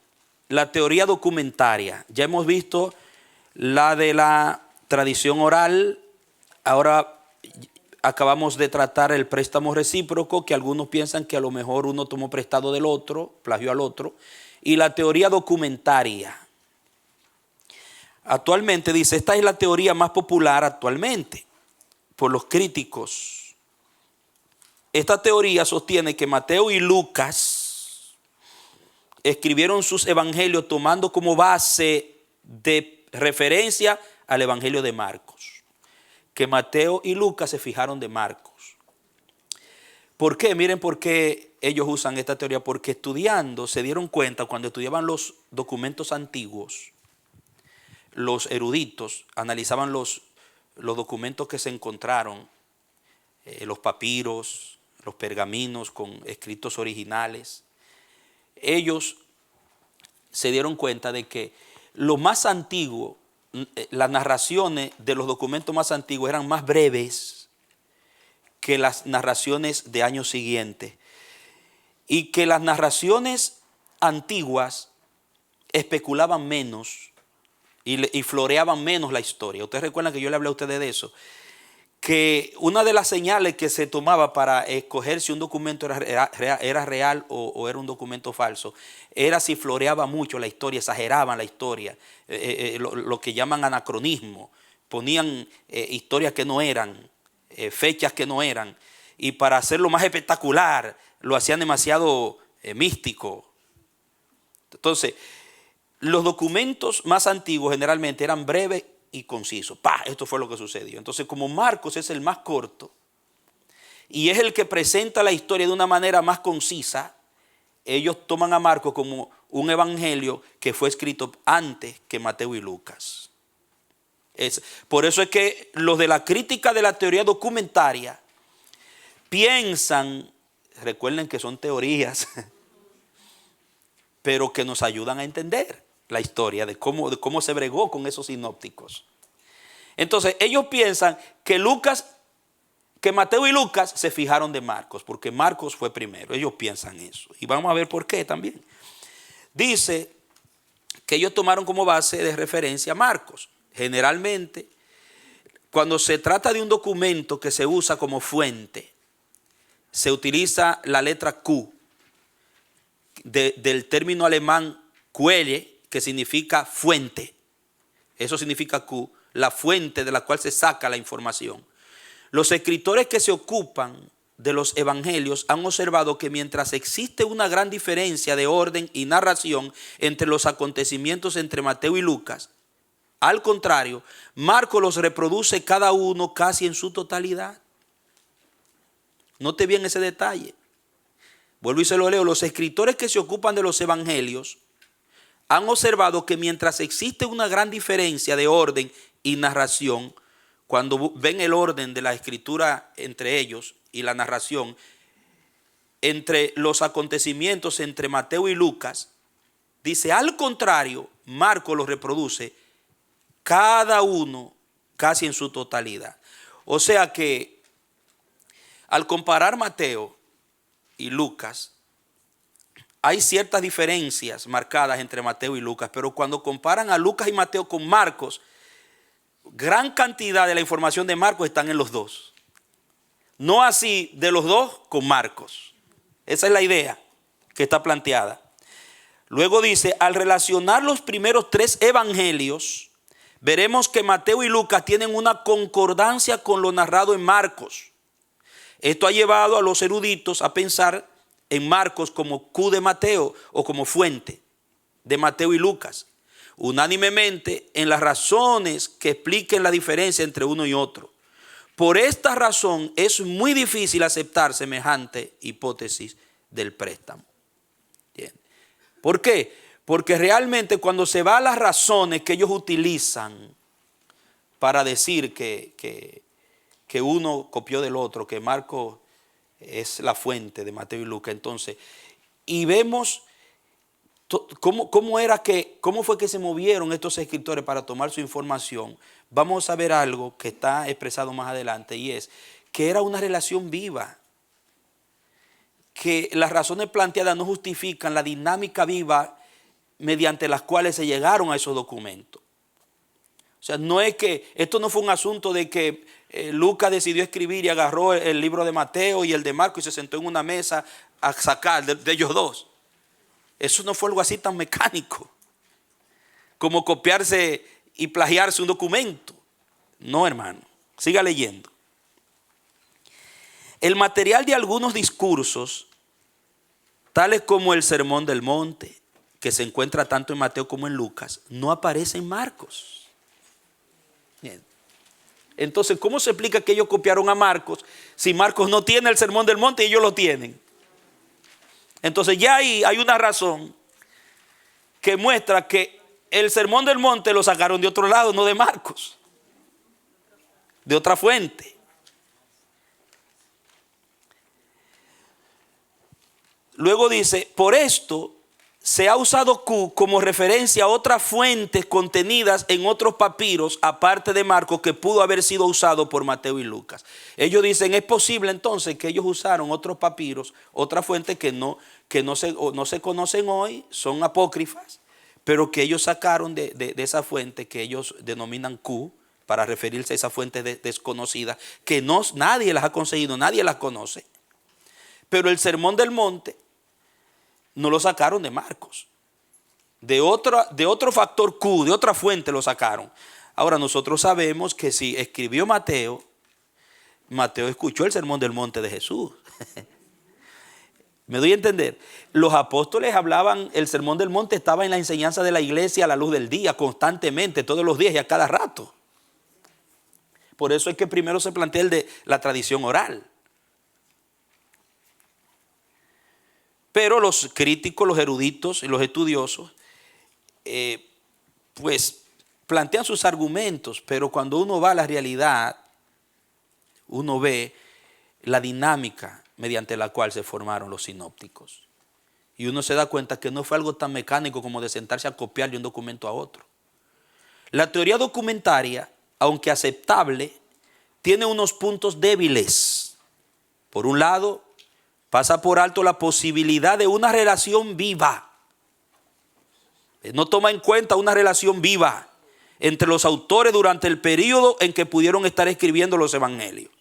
la teoría documentaria. Ya hemos visto la de la tradición oral. Ahora acabamos de tratar el préstamo recíproco, que algunos piensan que a lo mejor uno tomó prestado del otro, plagió al otro. Y la teoría documentaria. Actualmente dice, esta es la teoría más popular actualmente por los críticos. Esta teoría sostiene que Mateo y Lucas escribieron sus evangelios tomando como base de referencia al evangelio de Marcos. Que Mateo y Lucas se fijaron de Marcos. ¿Por qué? Miren por qué ellos usan esta teoría. Porque estudiando se dieron cuenta, cuando estudiaban los documentos antiguos, los eruditos analizaban los documentos que se encontraron, los papiros, los pergaminos con escritos originales, ellos se dieron cuenta de que lo más antiguo, las narraciones de los documentos más antiguos eran más breves que las narraciones de años siguientes, y que las narraciones antiguas especulaban menos y floreaban menos la historia. Ustedes recuerdan que yo le hablé a ustedes de eso, que una de las señales que se tomaba para escoger si un documento era real o era un documento falso, era si floreaba mucho la historia, exageraban la historia, lo que llaman anacronismo, ponían historias que no eran, fechas que no eran, y para hacerlo más espectacular, lo hacían demasiado místico. Entonces, los documentos más antiguos generalmente eran breves y conciso. Esto fue lo que sucedió. Entonces, como Marcos es el más corto y es el que presenta la historia de una manera más concisa, ellos toman a Marcos como un evangelio que fue escrito antes que Mateo y Lucas. Por eso es que los de la crítica de la teoría documentaria piensan, recuerden que son teorías, pero que nos ayudan a entender la historia de cómo se bregó con esos sinópticos. Entonces ellos piensan que Mateo y Lucas se fijaron de Marcos, porque Marcos fue primero. Ellos piensan eso. Y vamos a ver por qué también. Dice que ellos tomaron como base de referencia a Marcos. Generalmente, cuando se trata de un documento que se usa como fuente, se utiliza la letra Q del término alemán Quelle, que significa fuente. Eso significa Q, la fuente de la cual se saca la información. Los escritores que se ocupan de los evangelios han observado que mientras existe una gran diferencia de orden y narración entre los acontecimientos entre Mateo y Lucas, al contrario, Marcos los reproduce cada uno casi en su totalidad. Note bien ese detalle. Vuelvo y se lo leo. Los escritores que se ocupan de los evangelios han observado que mientras existe una gran diferencia de orden y narración, cuando ven el orden de la escritura entre ellos y la narración, entre los acontecimientos entre Mateo y Lucas, dice, al contrario, Marcos los reproduce cada uno casi en su totalidad. O sea que al comparar Mateo y Lucas, hay ciertas diferencias marcadas entre Mateo y Lucas, pero cuando comparan a Lucas y Mateo con Marcos, gran cantidad de la información de Marcos están en los dos. No así de los dos con Marcos. Esa es la idea que está planteada. Luego dice, al relacionar los primeros tres evangelios, veremos que Mateo y Lucas tienen una concordancia con lo narrado en Marcos. Esto ha llevado a los eruditos a pensar en Marcos como Q de Mateo o como fuente de Mateo y Lucas, unánimemente en las razones que expliquen la diferencia entre uno y otro. Por esta razón es muy difícil aceptar semejante hipótesis del préstamo. Bien. ¿Por qué? Porque realmente cuando se va a las razones que ellos utilizan para decir que uno copió del otro, que Marcos es la fuente de Mateo y Lucas, entonces, y vemos cómo fue que se movieron estos escritores para tomar su información. Vamos a ver algo que está expresado más adelante, y es que era una relación viva, que las razones planteadas no justifican la dinámica viva mediante las cuales se llegaron a esos documentos. O sea, no es que, esto no fue un asunto de que Lucas decidió escribir y agarró el libro de Mateo y el de Marcos y se sentó en una mesa a sacar de ellos dos. Eso no fue algo así tan mecánico como copiarse y plagiarse un documento. No, hermano, siga leyendo. El material de algunos discursos, tales como el Sermón del Monte, que se encuentra tanto en Mateo como en Lucas, no aparece en Marcos. Bien. Entonces, ¿cómo se explica que ellos copiaron a Marcos si Marcos no tiene el Sermón del Monte y ellos lo tienen? Entonces ya ahí hay una razón que muestra que el Sermón del Monte lo sacaron de otro lado, no de Marcos, de otra fuente. Luego dice, por esto se ha usado Q como referencia a otras fuentes contenidas en otros papiros, aparte de Marcos, que pudo haber sido usado por Mateo y Lucas. Ellos dicen, es posible entonces que ellos usaron otros papiros, otras fuentes que no se conocen hoy, son apócrifas, pero que ellos sacaron de esa fuente que ellos denominan Q, para referirse a esa fuente desconocida, que nadie las ha conseguido, nadie las conoce. Pero el Sermón del Monte no lo sacaron de Marcos. De otro factor Q, de otra fuente lo sacaron. Ahora nosotros sabemos que si escribió Mateo, Mateo escuchó el Sermón del Monte de Jesús. ¿Me doy a entender? Los apóstoles hablaban, el Sermón del Monte estaba en la enseñanza de la iglesia a la luz del día, constantemente, todos los días y a cada rato. Por eso es que primero se plantea el de la tradición oral. Pero los críticos, los eruditos y los estudiosos, pues plantean sus argumentos, pero cuando uno va a la realidad, uno ve la dinámica mediante la cual se formaron los sinópticos. Y uno se da cuenta que no fue algo tan mecánico como de sentarse a copiar de un documento a otro. La teoría documentaria, aunque aceptable, tiene unos puntos débiles. Por un lado, pasa por alto la posibilidad de una relación viva. No toma en cuenta una relación viva entre los autores durante el periodo en que pudieron estar escribiendo los evangelios.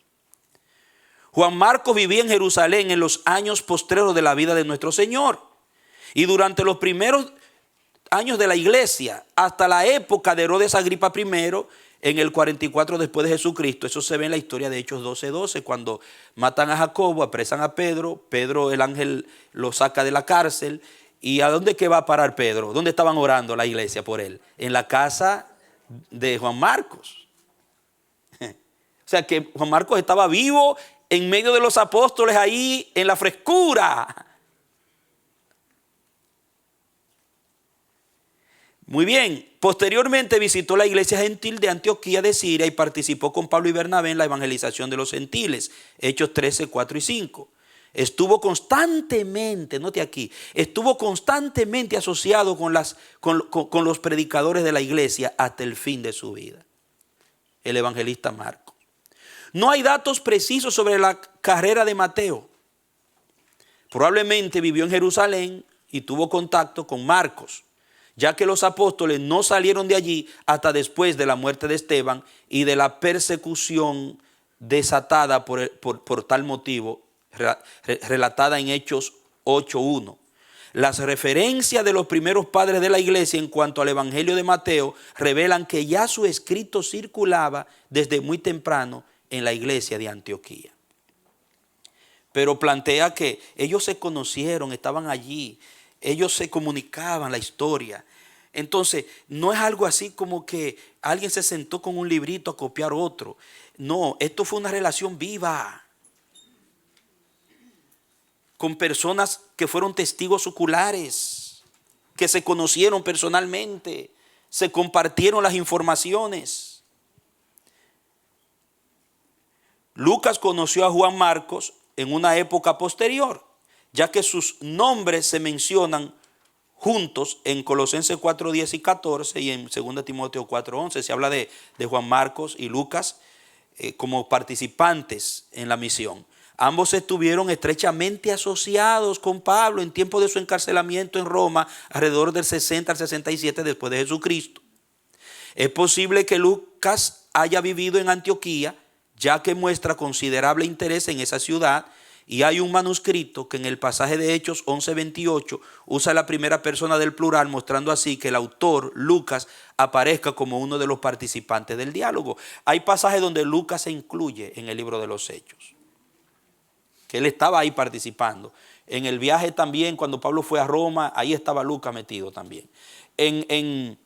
Juan Marcos vivía en Jerusalén en los años postreros de la vida de nuestro Señor. Y durante los primeros años de la iglesia, hasta la época de Herodes Agripa I, en el 44 después de Jesucristo. Eso se ve en la historia de Hechos 12:12, cuando matan a Jacobo, apresan a Pedro. Pedro, el ángel, lo saca de la cárcel. ¿Y a dónde que va a parar Pedro? ¿Dónde estaban orando la iglesia por él? En la casa de Juan Marcos. O sea que Juan Marcos estaba vivo en medio de los apóstoles ahí en la frescura. Muy bien, posteriormente visitó la iglesia gentil de Antioquía de Siria y participó con Pablo y Bernabé en la evangelización de los gentiles, Hechos 13, 4 y 5. Estuvo constantemente, note aquí, estuvo constantemente asociado con los predicadores de la iglesia hasta el fin de su vida. El evangelista Marcos. No hay datos precisos sobre la carrera de Mateo. Probablemente vivió en Jerusalén y tuvo contacto con Marcos, ya que los apóstoles no salieron de allí hasta después de la muerte de Esteban y de la persecución desatada por tal motivo, relatada en Hechos 8:1. Las referencias de los primeros padres de la iglesia en cuanto al evangelio de Mateo revelan que ya su escrito circulaba desde muy temprano en la iglesia de Antioquía. Pero plantea que ellos se conocieron, estaban allí, ellos se comunicaban la historia. Entonces, no es algo así como que alguien se sentó con un librito a copiar otro. No, esto fue una relación viva con personas que fueron testigos oculares, que se conocieron personalmente, se compartieron las informaciones. Lucas conoció a Juan Marcos en una época posterior, ya que sus nombres se mencionan juntos en Colosenses 4:10 y 14 y en 2 Timoteo 4:11. Se habla de Juan Marcos y Lucas como participantes en la misión. Ambos estuvieron estrechamente asociados con Pablo en tiempo de su encarcelamiento en Roma, alrededor del 60 al 67 después de Jesucristo. Es posible que Lucas haya vivido en Antioquía, ya que muestra considerable interés en esa ciudad, y hay un manuscrito que en el pasaje de Hechos 11:28 usa la primera persona del plural, mostrando así que el autor, Lucas, aparezca como uno de los participantes del diálogo. Hay pasajes donde Lucas se incluye en el libro de los Hechos, que él estaba ahí participando. En el viaje también, cuando Pablo fue a Roma, ahí estaba Lucas metido también. En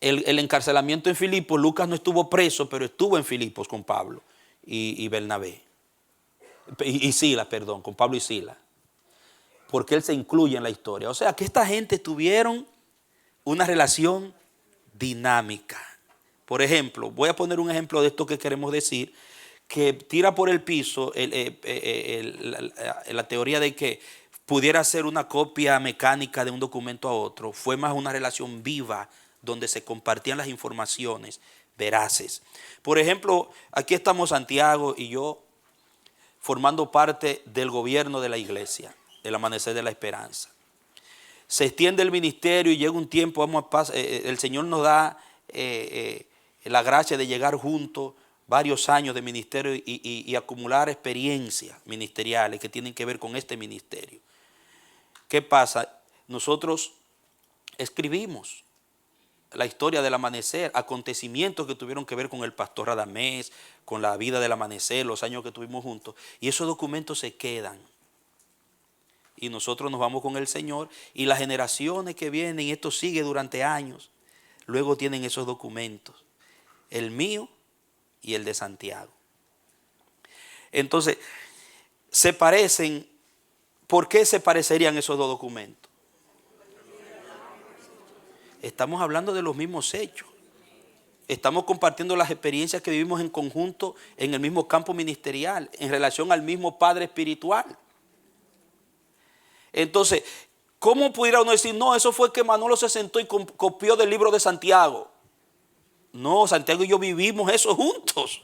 el encarcelamiento en Filipos, Lucas no estuvo preso, pero estuvo en Filipos con Pablo y Bernabé. Y Silas, perdón, con Pablo y Silas. Porque él se incluye en la historia. O sea, que esta gente tuvieron una relación dinámica. Por ejemplo, voy a poner un ejemplo de esto que queremos decir, que tira por el piso la teoría de que pudiera ser una copia mecánica de un documento a otro. Fue más una relación viva donde se compartían las informaciones veraces. Por ejemplo, aquí estamos Santiago y yo formando parte del gobierno de la iglesia, del Amanecer de la Esperanza. Se extiende el ministerio y llega un tiempo, el Señor nos da la gracia de llegar juntos varios años de ministerio y acumular experiencias ministeriales que tienen que ver con este ministerio. ¿Qué pasa? Nosotros escribimos la historia del Amanecer, acontecimientos que tuvieron que ver con el pastor Radamés, con la vida del Amanecer, los años que tuvimos juntos, y esos documentos se quedan. Y nosotros nos vamos con el Señor y las generaciones que vienen, y esto sigue durante años, luego tienen esos documentos, el mío y el de Santiago. Entonces, se parecen. ¿Por qué se parecerían esos dos documentos? Estamos hablando de los mismos hechos. Estamos compartiendo las experiencias que vivimos en conjunto en el mismo campo ministerial, en relación al mismo Padre espiritual. Entonces, ¿cómo pudiera uno decir, no, eso fue que Manolo se sentó y copió del libro de Santiago? No, Santiago y yo vivimos eso juntos.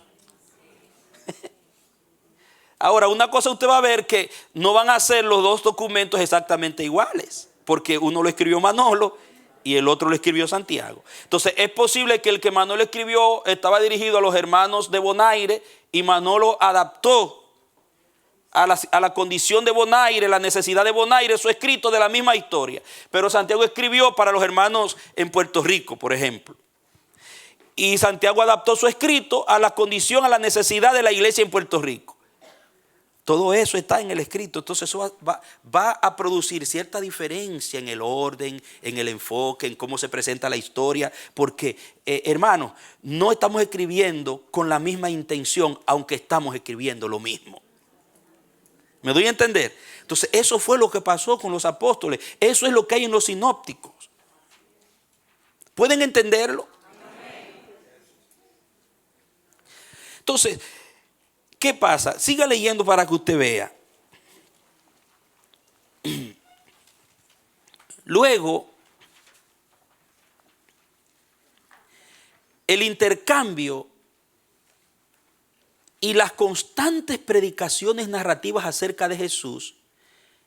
Ahora, una cosa usted va a ver que no van a ser los dos documentos exactamente iguales, porque uno lo escribió Manolo y el otro lo escribió Santiago. Entonces, es posible que el que Manolo escribió estaba dirigido a los hermanos de Bonaire y Manolo adaptó a la condición de Bonaire, la necesidad de Bonaire, su escrito de la misma historia. Pero Santiago escribió para los hermanos en Puerto Rico, por ejemplo. Y Santiago adaptó su escrito a la condición, a la necesidad de la iglesia en Puerto Rico. Todo eso está en el escrito, entonces eso va a producir cierta diferencia en el orden, en el enfoque, en cómo se presenta la historia, porque, hermanos, no estamos escribiendo con la misma intención, aunque estamos escribiendo lo mismo. ¿Me doy a entender? Entonces, eso fue lo que pasó con los apóstoles, eso es lo que hay en los sinópticos. ¿Pueden entenderlo? Entonces, ¿qué pasa? Siga leyendo para que usted vea. Luego, el intercambio y las constantes predicaciones narrativas acerca de Jesús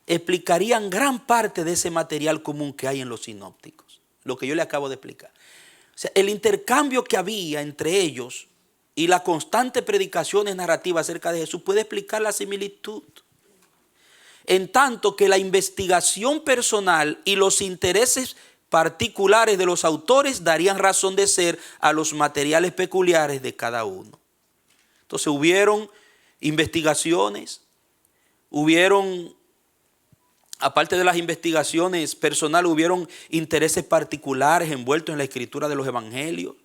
explicarían gran parte de ese material común que hay en los sinópticos, lo que yo le acabo de explicar. O sea, el intercambio que había entre ellos y las constantes predicaciones narrativas acerca de Jesús puede explicar la similitud. En tanto que la investigación personal y los intereses particulares de los autores darían razón de ser a los materiales peculiares de cada uno. Entonces hubieron investigaciones, aparte de las investigaciones personales, hubieron intereses particulares envueltos en la escritura de los evangelios.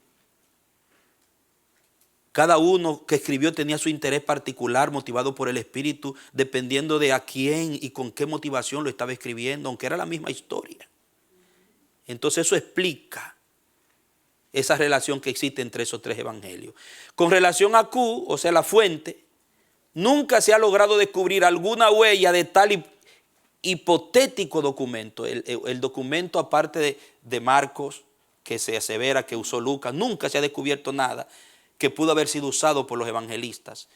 Cada uno que escribió tenía su interés particular motivado por el Espíritu, dependiendo de a quién y con qué motivación lo estaba escribiendo, aunque era la misma historia. Entonces eso explica esa relación que existe entre esos tres evangelios. Con relación a Q, o sea, la fuente, nunca se ha logrado descubrir alguna huella de tal hipotético documento. El documento, aparte de Marcos, que se asevera que usó Lucas, nunca se ha descubierto nada que pudo haber sido usado por los evangelistas,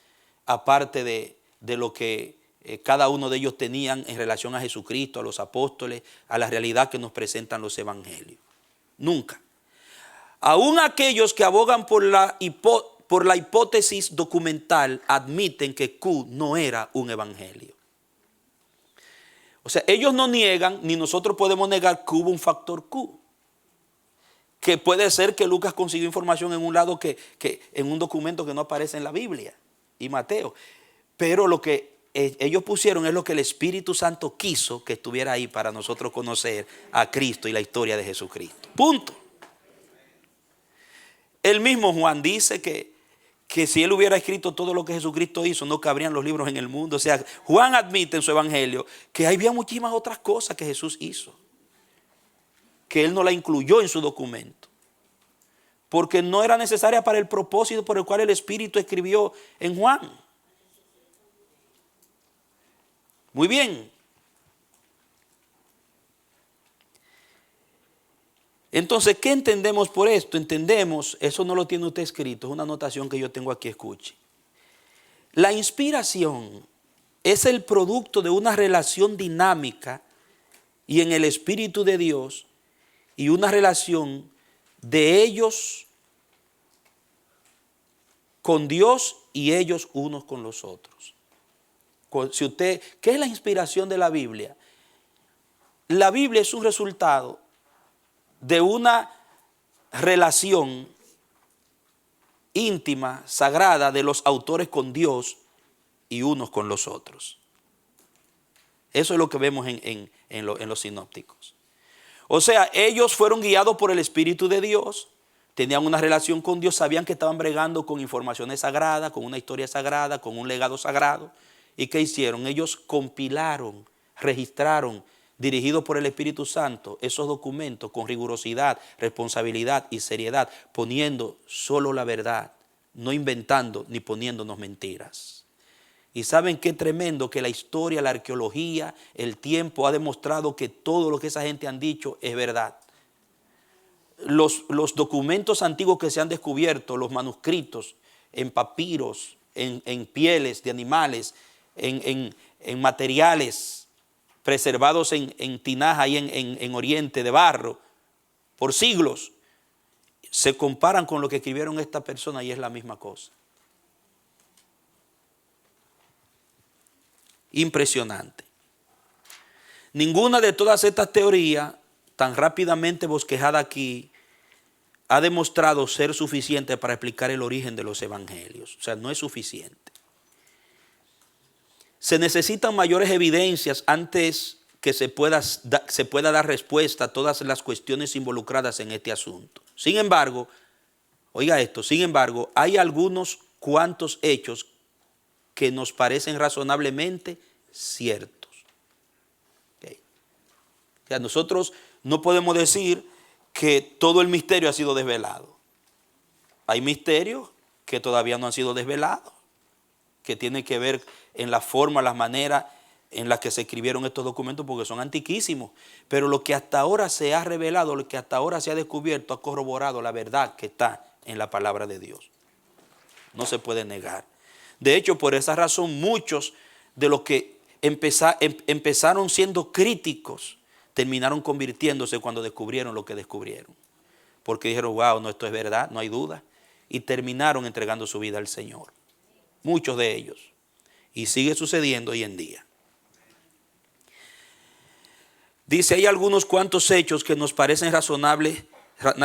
aparte de lo que cada uno de ellos tenían en relación a Jesucristo, a los apóstoles, a la realidad que nos presentan los evangelios. Nunca. Aún aquellos que abogan por la hipótesis documental admiten que Q no era un evangelio. O sea, ellos no niegan, ni nosotros podemos negar que hubo un factor Q. Que puede ser que Lucas consiguió información en un lado que en un documento que no aparece en la Biblia y Mateo. Pero lo que ellos pusieron es lo que el Espíritu Santo quiso que estuviera ahí para nosotros conocer a Cristo y la historia de Jesucristo. Punto. El mismo Juan dice que si él hubiera escrito todo lo que Jesucristo hizo, no cabrían los libros en el mundo. O sea, Juan admite en su evangelio que había muchísimas otras cosas que Jesús hizo, que él no la incluyó en su documento, porque no era necesaria para el propósito por el cual el Espíritu escribió en Juan. Muy bien. Entonces, ¿qué entendemos por esto? Entendemos, eso no lo tiene usted escrito, es una anotación que yo tengo aquí, escuche. La inspiración es el producto de una relación dinámica y en el Espíritu de Dios y una relación de ellos con Dios y ellos unos con los otros. Si usted, ¿qué es la inspiración de la Biblia? La Biblia es un resultado de una relación íntima, sagrada de los autores con Dios y unos con los otros. Eso es lo que vemos en los sinópticos. O sea, ellos fueron guiados por el Espíritu de Dios, tenían una relación con Dios, sabían que estaban bregando con informaciones sagradas, con una historia sagrada, con un legado sagrado. ¿Y qué hicieron? Ellos compilaron, registraron, dirigidos por el Espíritu Santo, esos documentos con rigurosidad, responsabilidad y seriedad, poniendo solo la verdad, no inventando ni poniéndonos mentiras. Y saben qué tremendo que la historia, la arqueología, el tiempo ha demostrado que todo lo que esa gente han dicho es verdad. Los documentos antiguos que se han descubierto, los manuscritos en papiros, en pieles de animales, en materiales preservados en tinaja ahí en Oriente de barro por siglos, se comparan con lo que escribieron estas personas y es la misma cosa. Impresionante. Ninguna de todas estas teorías tan rápidamente bosquejada aquí ha demostrado ser suficiente para explicar el origen de los evangelios. O sea, no es suficiente. Se necesitan mayores evidencias antes que se pueda dar respuesta a todas las cuestiones involucradas en este asunto. Sin embargo, oiga esto, hay algunos cuantos hechos que nos parecen razonablemente ciertos. Okay. O sea, nosotros no podemos decir que todo el misterio ha sido desvelado. Hay misterios que todavía no han sido desvelados, que tienen que ver en la forma, las maneras en las que se escribieron estos documentos, porque son antiquísimos. Pero lo que hasta ahora se ha revelado, lo que hasta ahora se ha descubierto, ha corroborado la verdad que está en la palabra de Dios. No se puede negar. De hecho, por esa razón, muchos de los que empezaron siendo críticos terminaron convirtiéndose cuando descubrieron lo que descubrieron. Porque dijeron, wow, no, esto es verdad, no hay duda. Y terminaron entregando su vida al Señor. Muchos de ellos. Y sigue sucediendo hoy en día. Dice, hay algunos cuantos hechos que nos parecen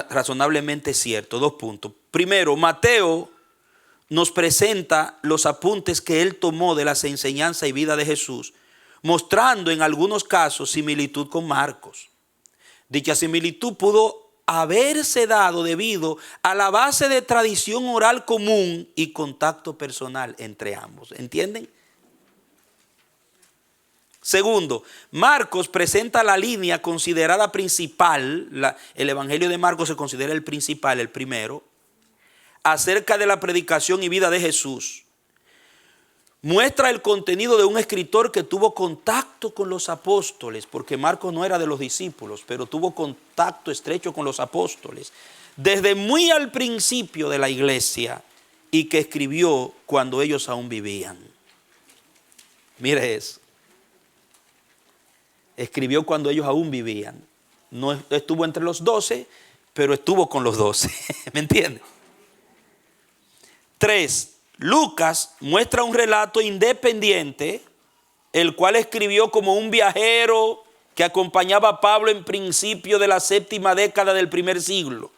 razonablemente ciertos. 2 puntos. Primero, Mateo nos presenta los apuntes que él tomó de las enseñanzas y vida de Jesús, mostrando en algunos casos similitud con Marcos. Dicha similitud pudo haberse dado debido a la base de tradición oral común y contacto personal entre ambos. ¿Entienden? Segundo, Marcos presenta la línea considerada principal, el Evangelio de Marcos se considera el principal, el primero, acerca de la predicación y vida de Jesús. Muestra el contenido de un escritor que tuvo contacto con los apóstoles, porque Marcos no era de los discípulos, pero tuvo contacto estrecho con los apóstoles, desde muy al principio de la iglesia, y que escribió cuando ellos aún vivían. Mire eso. Escribió cuando ellos aún vivían. No estuvo entre los 12, pero estuvo con los 12. ¿Me entiende? 3. Lucas muestra un relato independiente, el cual escribió como un viajero que acompañaba a Pablo en principio de la 7ª década del primer siglo.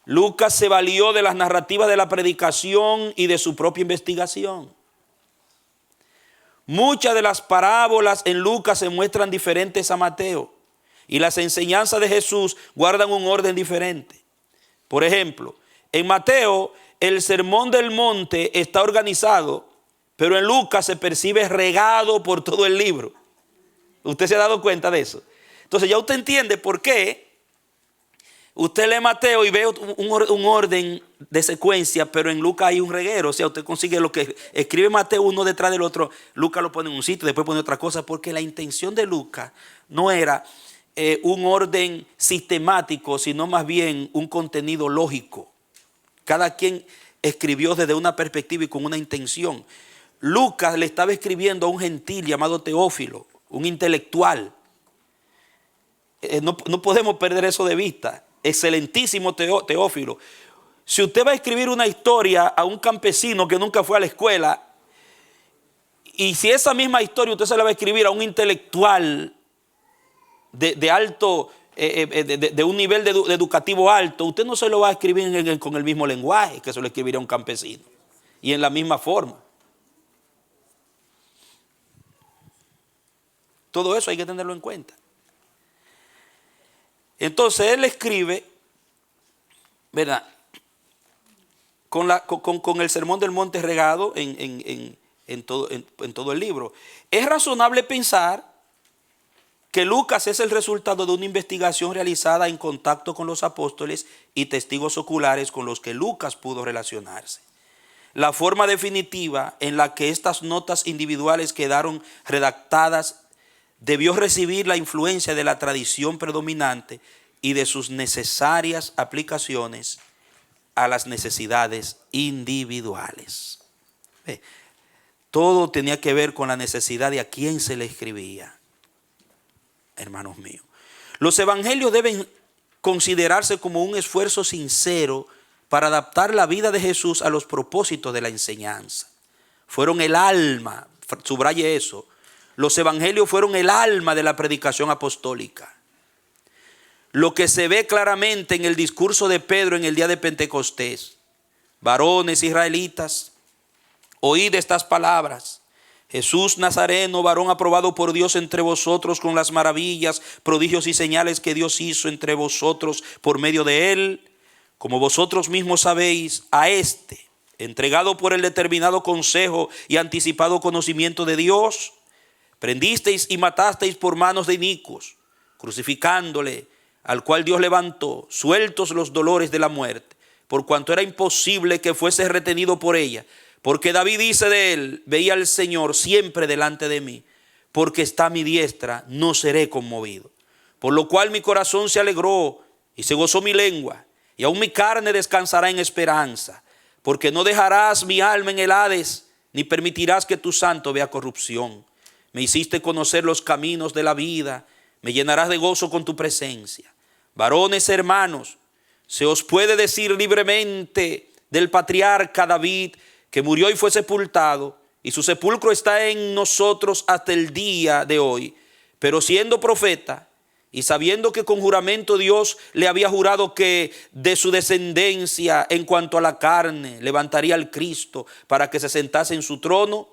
Lucas se valió de las narrativas de la predicación y de su propia investigación. Muchas de las parábolas en Lucas se muestran diferentes a Mateo y las enseñanzas de Jesús guardan un orden diferente. Por ejemplo, en Mateo el sermón del monte está organizado, pero en Lucas se percibe regado por todo el libro. ¿Usted se ha dado cuenta de eso? Entonces ya usted entiende por qué usted lee Mateo y ve un orden de secuencia, pero en Lucas hay un reguero. O sea, usted consigue lo que escribe Mateo uno detrás del otro. Lucas lo pone en un sitio, después pone otra cosa, porque la intención de Lucas no era un orden sistemático, sino más bien un contenido lógico. Cada quien escribió desde una perspectiva y con una intención. Lucas le estaba escribiendo a un gentil llamado Teófilo, un intelectual. No podemos perder eso de vista. Excelentísimo Teófilo. Si usted va a escribir una historia a un campesino que nunca fue a la escuela, y si esa misma historia usted se la va a escribir a un intelectual de alto, de un nivel de educativo alto, usted no se lo va a escribir con el mismo lenguaje que se lo escribiría a un campesino y en la misma forma. Todo eso hay que tenerlo en cuenta. Entonces él escribe, ¿verdad?, con el Sermón del Monte regado en todo el libro. Es razonable pensar que Lucas es el resultado de una investigación realizada en contacto con los apóstoles y testigos oculares con los que Lucas pudo relacionarse. La forma definitiva en la que estas notas individuales quedaron redactadas debió recibir la influencia de la tradición predominante y de sus necesarias aplicaciones a las necesidades individuales. Todo tenía que ver con la necesidad de a quién se le escribía. Hermanos míos, los evangelios deben considerarse como un esfuerzo sincero para adaptar la vida de Jesús a los propósitos de la enseñanza. Fueron el alma, subraye eso, los evangelios fueron el alma de la predicación apostólica. Lo que se ve claramente en el discurso de Pedro en el día de Pentecostés: varones israelitas, oíd estas palabras. Jesús Nazareno, varón aprobado por Dios entre vosotros con las maravillas, prodigios y señales que Dios hizo entre vosotros por medio de él, como vosotros mismos sabéis, a este, entregado por el determinado consejo y anticipado conocimiento de Dios, prendisteis y matasteis por manos de inicuos, crucificándole, al cual Dios levantó, sueltos los dolores de la muerte, por cuanto era imposible que fuese retenido por ella. Porque David dice de él: veía al Señor siempre delante de mí, porque está a mi diestra, no seré conmovido. Por lo cual mi corazón se alegró y se gozó mi lengua, y aún mi carne descansará en esperanza, porque no dejarás mi alma en el Hades, ni permitirás que tu santo vea corrupción. Me hiciste conocer los caminos de la vida, me llenarás de gozo con tu presencia. Varones hermanos, se os puede decir libremente del patriarca David, que murió y fue sepultado, y su sepulcro está en nosotros hasta el día de hoy. Pero siendo profeta, y sabiendo que con juramento Dios le había jurado que de su descendencia en cuanto a la carne levantaría al Cristo para que se sentase en su trono,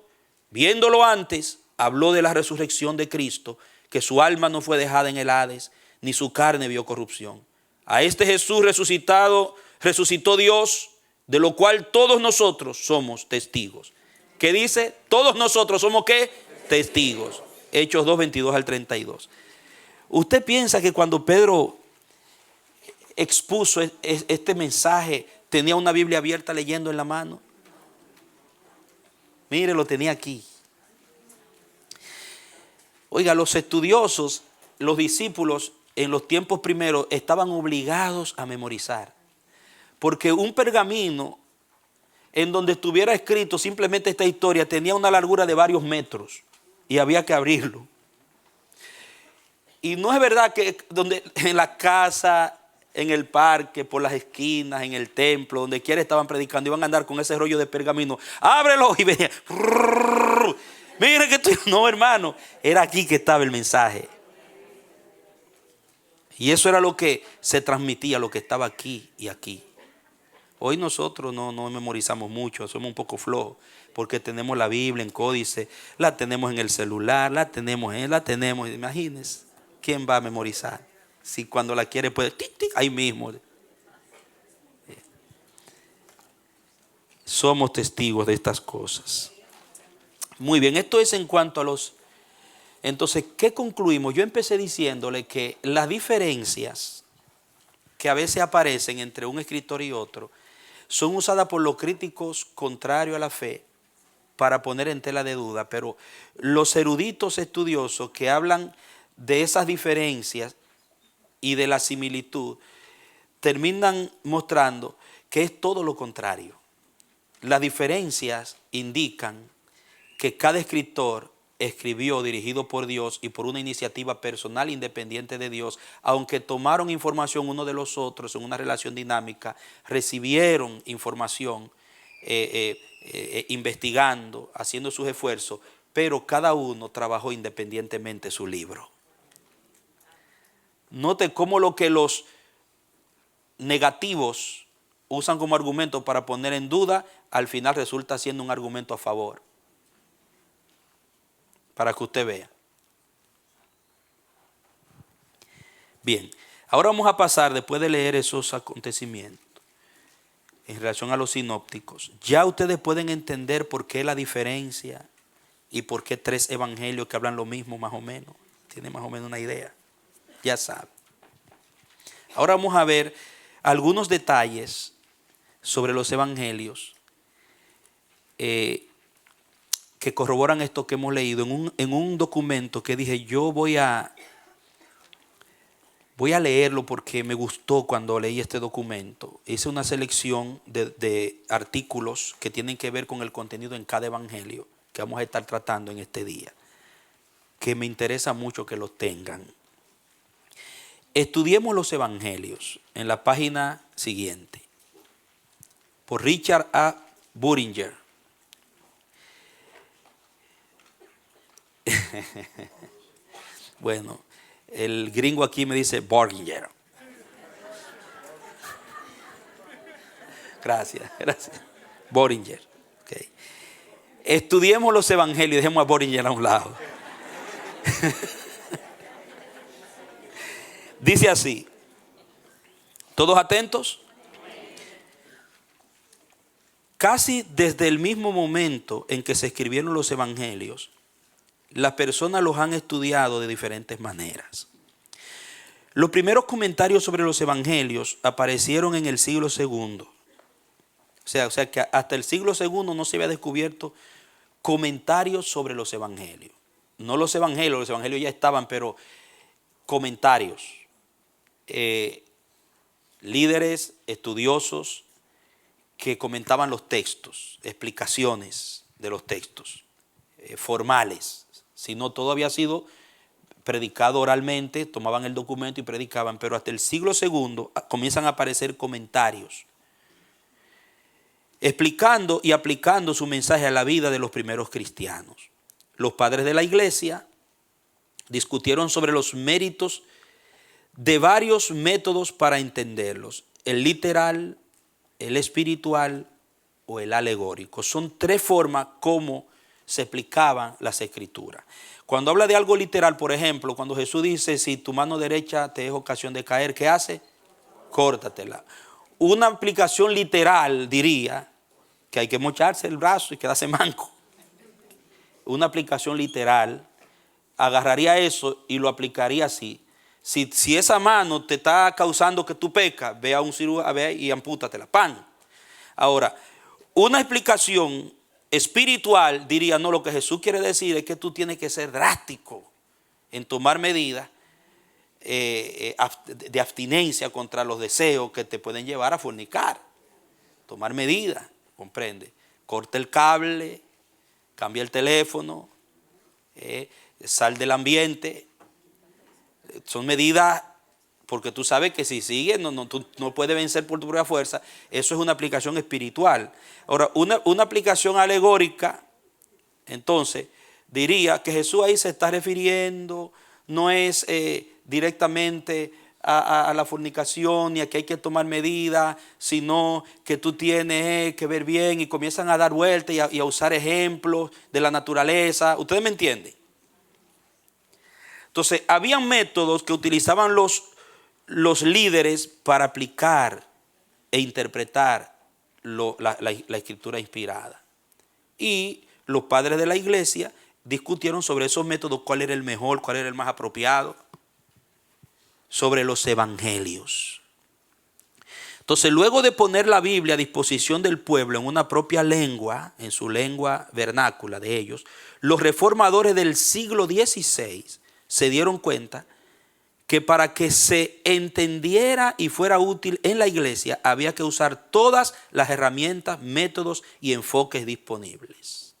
viéndolo antes, habló de la resurrección de Cristo, que su alma no fue dejada en el Hades, ni su carne vio corrupción. A este Jesús resucitó Dios, de lo cual todos nosotros somos testigos. ¿Qué dice? Todos nosotros somos ¿qué? Testigos. Hechos 2, 22 al 32. ¿Usted piensa que cuando Pedro expuso este mensaje tenía una Biblia abierta leyendo en la mano? Mire, lo tenía aquí. Oiga, los estudiosos, los discípulos en los tiempos primeros estaban obligados a memorizar. Porque un pergamino en donde estuviera escrito simplemente esta historia tenía una largura de varios metros y había que abrirlo. Y no es verdad que en la casa, en el parque, por las esquinas, en el templo, donde quiera estaban predicando, iban a andar con ese rollo de pergamino. Ábrelo y venía. Mire que estoy. No, hermano, era aquí que estaba el mensaje. Y eso era lo que se transmitía, lo que estaba aquí y aquí. Hoy nosotros no memorizamos mucho, somos un poco flojos, porque tenemos la Biblia en códice, la tenemos en el celular, la tenemos, imagínense, ¿quién va a memorizar? Si cuando la quiere puede, tic, tic, ahí mismo. Somos testigos de estas cosas. Muy bien, esto es en cuanto a los... Entonces, ¿qué concluimos? Yo empecé diciéndole que las diferencias que a veces aparecen entre un escritor y otro son usadas por los críticos contrarios a la fe para poner en tela de duda, pero los eruditos estudiosos que hablan de esas diferencias y de la similitud terminan mostrando que es todo lo contrario. Las diferencias indican que cada escritor escribió dirigido por Dios y por una iniciativa personal independiente de Dios, aunque tomaron información uno de los otros en una relación dinámica, recibieron información investigando, haciendo sus esfuerzos, pero cada uno trabajó independientemente su libro. Note cómo lo que los negativos usan como argumento para poner en duda, al final resulta siendo un argumento a favor. Para que usted vea. Bien, ahora vamos a pasar, después de leer esos acontecimientos, en relación a los sinópticos, ya ustedes pueden entender por qué la diferencia y por qué 3 evangelios que hablan lo mismo más o menos. Tienen más o menos una idea. Ya saben. Ahora vamos a ver algunos detalles sobre los evangelios que corroboran esto que hemos leído en un documento que dije yo voy a leerlo porque me gustó cuando leí este documento. Hice una selección de artículos que tienen que ver con el contenido en cada evangelio que vamos a estar tratando en este día, que me interesa mucho que los tengan. Estudiemos los evangelios en la página siguiente, por Richard A. Bullinger. Bueno, el gringo aquí me dice Bullinger. Gracias. Bullinger. Okay. Estudiemos los evangelios, dejemos a Bullinger a un lado. Dice así, ¿todos atentos? Casi desde el mismo momento en que se escribieron los evangelios, las personas los han estudiado de diferentes maneras. Los primeros comentarios sobre los evangelios aparecieron en el siglo II. O sea que hasta el siglo II no se había descubierto comentarios sobre los evangelios. No los evangelios ya estaban, pero comentarios. Líderes estudiosos que comentaban los textos, explicaciones de los textos, formales. Si no, todo había sido predicado oralmente, tomaban el documento y predicaban, pero hasta el siglo II comienzan a aparecer comentarios explicando y aplicando su mensaje a la vida de los primeros cristianos. Los padres de la iglesia discutieron sobre los méritos de varios métodos para entenderlos: el literal, el espiritual o el alegórico. Son 3 formas como se explicaban las escrituras. Cuando habla de algo literal, por ejemplo, cuando Jesús dice, si tu mano derecha te es ocasión de caer, ¿qué hace? Córtatela. Una aplicación literal diría que hay que mocharse el brazo y quedarse manco. Una aplicación literal agarraría eso y lo aplicaría así. Si esa mano te está causando que tú pecas, ve a un cirujano y ampútatela. ¡Pan! Ahora, una explicación espiritual diría, no, lo que Jesús quiere decir es que tú tienes que ser drástico en tomar medidas de abstinencia contra los deseos que te pueden llevar a fornicar. Tomar medidas, comprende. Corta el cable, cambia el teléfono, sal del ambiente. Son medidas porque tú sabes que si sigues tú no puedes vencer por tu propia fuerza. Eso es una aplicación espiritual. Ahora, una aplicación alegórica, entonces, diría que Jesús ahí se está refiriendo, no es directamente a la fornicación ni a que hay que tomar medidas, sino que tú tienes que ver bien, y comienzan a dar vueltas y a usar ejemplos de la naturaleza. ¿Ustedes me entienden? Entonces, habían métodos que utilizaban los líderes para aplicar e interpretar la escritura inspirada. Y los padres de la iglesia discutieron sobre esos métodos, cuál era el mejor, cuál era el más apropiado, sobre los evangelios. Entonces, luego de poner la Biblia a disposición del pueblo en una propia lengua, en su lengua vernácula de ellos, los reformadores del siglo XVI se dieron cuenta que para que se entendiera y fuera útil en la iglesia había que usar todas las herramientas, métodos y enfoques disponibles.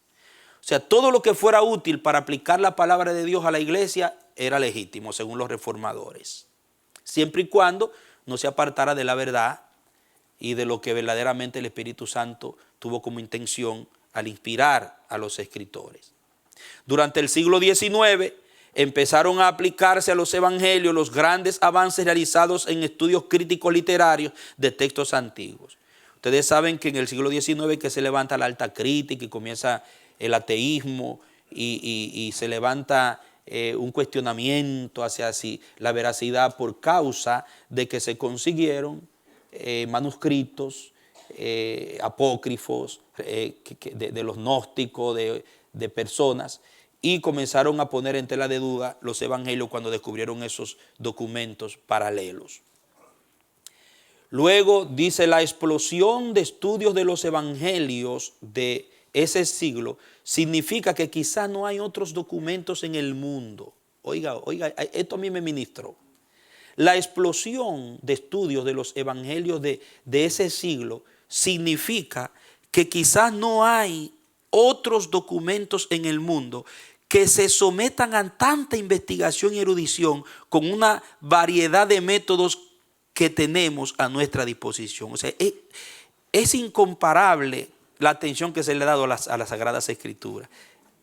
O sea, todo lo que fuera útil para aplicar la palabra de Dios a la iglesia era legítimo, según los reformadores, siempre y cuando no se apartara de la verdad y de lo que verdaderamente el Espíritu Santo tuvo como intención al inspirar a los escritores. Durante el siglo XIX empezaron a aplicarse a los evangelios los grandes avances realizados en estudios críticos literarios de textos antiguos. Ustedes saben que en el siglo XIX que se levanta la alta crítica y comienza el ateísmo y se levanta un cuestionamiento hacia si la veracidad por causa de que se consiguieron manuscritos apócrifos de los gnósticos, de personas, y comenzaron a poner en tela de duda los evangelios cuando descubrieron esos documentos paralelos. Luego dice, la explosión de estudios de los evangelios de ese siglo significa que quizá no hay otros documentos en el mundo. Oiga, esto a mí me ministró. La explosión de estudios de los evangelios de ese siglo significa que quizás no hay otros documentos en el mundo que se sometan a tanta investigación y erudición con una variedad de métodos que tenemos a nuestra disposición. O sea, es incomparable la atención que se le ha dado a las Sagradas Escrituras,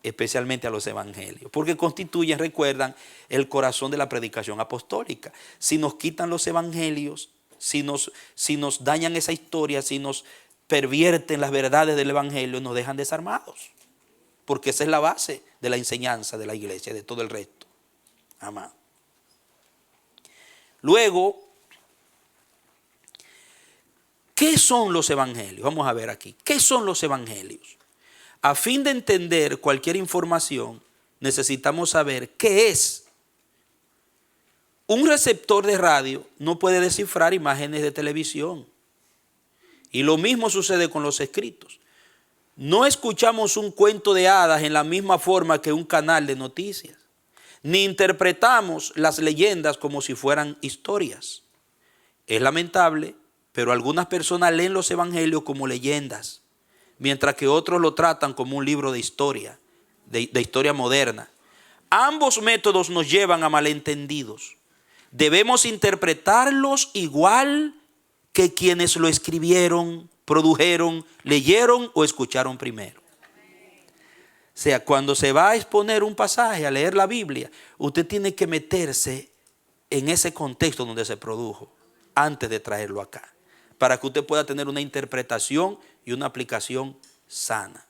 especialmente a los evangelios, porque constituyen, recuerdan, el corazón de la predicación apostólica. Si nos quitan los evangelios, si nos dañan esa historia, si nos pervierten las verdades del evangelio, nos dejan desarmados, porque esa es la base de la enseñanza de la iglesia, de todo el resto. Amén. Luego, ¿qué son los evangelios? Vamos a ver aquí. ¿Qué son los evangelios? A fin de entender cualquier información, necesitamos saber qué es. Un receptor de radio no puede descifrar imágenes de televisión. Y lo mismo sucede con los escritos. No escuchamos un cuento de hadas en la misma forma que un canal de noticias, ni interpretamos las leyendas como si fueran historias. Es lamentable, pero algunas personas leen los evangelios como leyendas, mientras que otros lo tratan como un libro de historia, de historia moderna. Ambos métodos nos llevan a malentendidos. Debemos interpretarlos igual que quienes lo escribieron, produjeron, leyeron o escucharon primero. O sea, cuando se va a exponer un pasaje, a leer la Biblia, usted tiene que meterse en ese contexto donde se produjo antes de traerlo acá, para que usted pueda tener una interpretación y una aplicación sana.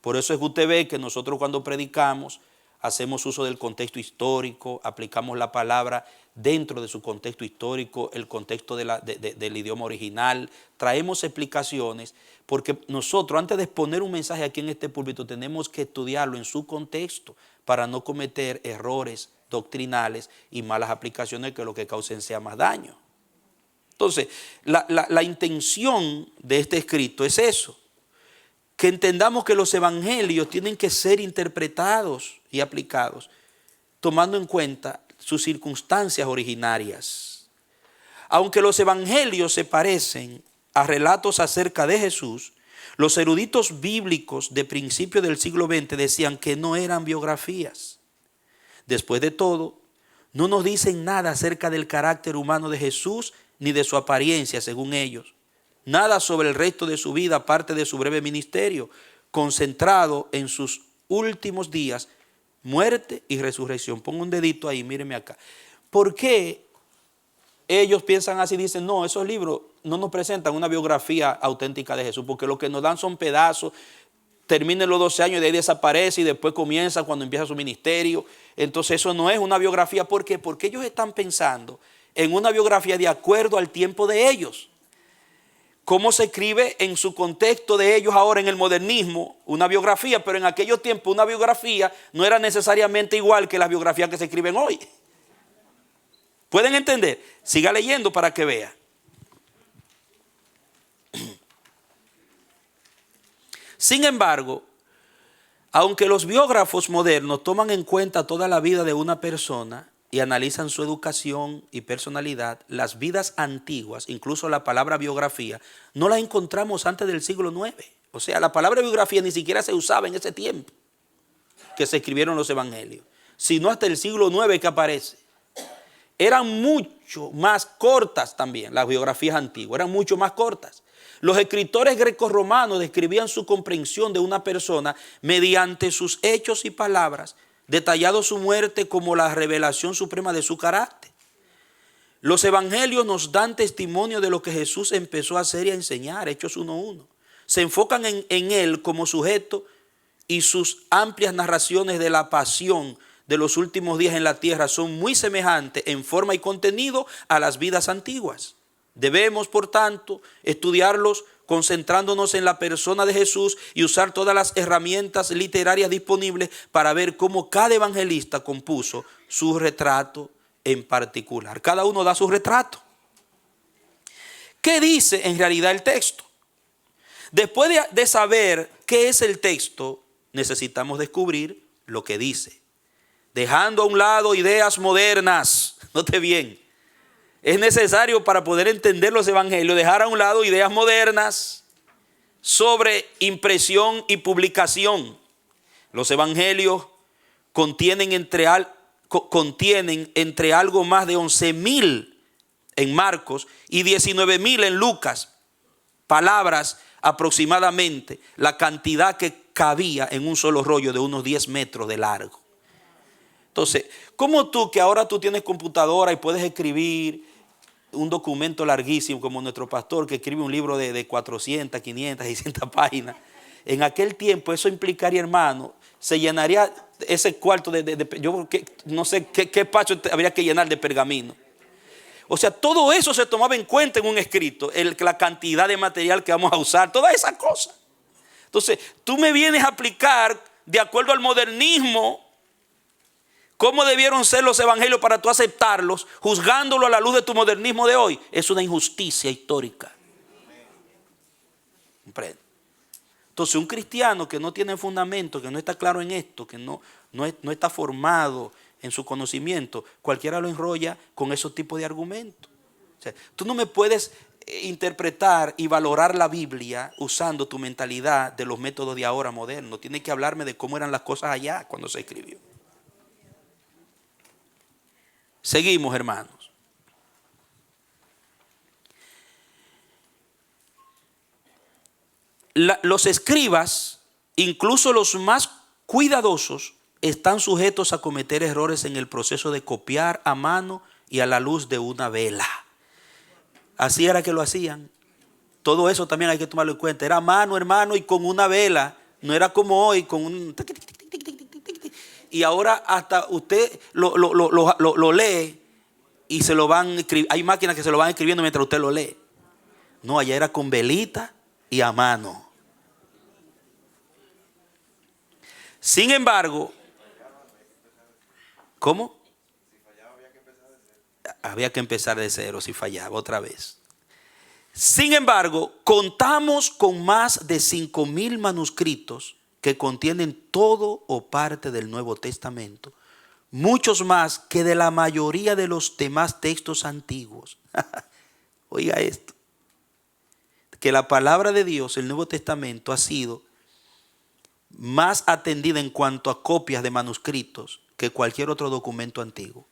Por eso es que usted ve que nosotros cuando predicamos hacemos uso del contexto histórico, aplicamos la palabra dentro de su contexto histórico, el contexto del idioma original, traemos explicaciones, porque nosotros antes de exponer un mensaje aquí en este púlpito tenemos que estudiarlo en su contexto para no cometer errores doctrinales y malas aplicaciones que lo que causen sea más daño. Entonces, la intención de este escrito es eso, que entendamos que los evangelios tienen que ser interpretados y aplicados, tomando en cuenta sus circunstancias originarias. Aunque los evangelios se parecen a relatos acerca de Jesús, los eruditos bíblicos de principios del siglo XX decían que no eran biografías. Después de todo, no nos dicen nada acerca del carácter humano de Jesús ni de su apariencia, según ellos. Nada sobre el resto de su vida, aparte de su breve ministerio, concentrado en sus últimos días, muerte y resurrección. Pongo un dedito ahí, mírenme acá. ¿Por qué ellos piensan así? Dicen, no, esos libros no nos presentan una biografía auténtica de Jesús, porque lo que nos dan son pedazos. Termina los 12 años y de ahí desaparece y después comienza cuando empieza su ministerio. Entonces eso no es una biografía. ¿Por qué? Porque ellos están pensando en una biografía de acuerdo al tiempo de ellos. Cómo se escribe en su contexto de ellos ahora en el modernismo una biografía, pero en aquellos tiempos una biografía no era necesariamente igual que las biografías que se escriben hoy. ¿Pueden entender? Siga leyendo para que vea. Sin embargo, aunque los biógrafos modernos toman en cuenta toda la vida de una persona, y analizan su educación y personalidad, las vidas antiguas, incluso la palabra biografía, no la encontramos antes del siglo IX. O sea, la palabra biografía ni siquiera se usaba en ese tiempo que se escribieron los evangelios, sino hasta el siglo IX que aparece. Eran mucho más cortas también, las biografías antiguas, eran mucho más cortas. Los escritores grecorromanos describían su comprensión de una persona mediante sus hechos y palabras, detallando su muerte como la revelación suprema de su carácter. Los evangelios nos dan testimonio de lo que Jesús empezó a hacer y a enseñar, Hechos 1:1. Se enfocan en él como sujeto y sus amplias narraciones de la pasión de los últimos días en la tierra son muy semejantes en forma y contenido a las vidas antiguas. Debemos, por tanto, estudiarlos concentrándonos en la persona de Jesús y usar todas las herramientas literarias disponibles para ver cómo cada evangelista compuso su retrato en particular. Cada uno da su retrato. ¿Qué dice en realidad el texto? Después de saber qué es el texto, necesitamos descubrir lo que dice. Dejando a un lado ideas modernas, note bien, es necesario para poder entender los evangelios dejar a un lado ideas modernas sobre impresión y publicación. Los evangelios contienen entre algo más de 11,000 en Marcos y 19,000 en Lucas. Palabras aproximadamente la cantidad que cabía en un solo rollo de unos 10 metros de largo. Entonces, ¿cómo tú que ahora tú tienes computadora y puedes escribir un documento larguísimo como nuestro pastor que escribe un libro de 400, 500, 600 páginas? En aquel tiempo eso implicaría, hermano, se llenaría ese cuarto yo no sé qué pacho habría que llenar de pergamino. O sea, todo eso se tomaba en cuenta en un escrito, la cantidad de material que vamos a usar, todas esas cosas. Entonces, tú me vienes a aplicar de acuerdo al modernismo cómo debieron ser los evangelios para tú aceptarlos, juzgándolo a la luz de tu modernismo de hoy. Es una injusticia histórica. ¿Comprende? Entonces, un cristiano que no tiene fundamento, que no está claro en esto, que no está formado en su conocimiento, cualquiera lo enrolla con esos tipos de argumentos. O sea, tú no me puedes interpretar y valorar la Biblia usando tu mentalidad de los métodos de ahora modernos. Tienes que hablarme de cómo eran las cosas allá cuando se escribió. Seguimos, hermanos. Los escribas, incluso los más cuidadosos, están sujetos a cometer errores en el proceso de copiar a mano y a la luz de una vela. Así era que lo hacían. Todo eso también hay que tomarlo en cuenta. Era a mano, hermano, y con una vela. No era como hoy, con un... Y ahora hasta usted lo lee y se lo van escribiendo. Hay máquinas que se lo van escribiendo mientras usted lo lee. No, allá era con velita y a mano. Sin embargo, ¿cómo? Había que empezar de cero si fallaba otra vez. Sin embargo, contamos con más de 5,000 manuscritos que contienen todo o parte del Nuevo Testamento. Muchos más que de la mayoría de los demás textos antiguos. Oiga esto. Que la palabra de Dios, el Nuevo Testamento, ha sido más atendida en cuanto a copias de manuscritos que cualquier otro documento antiguo.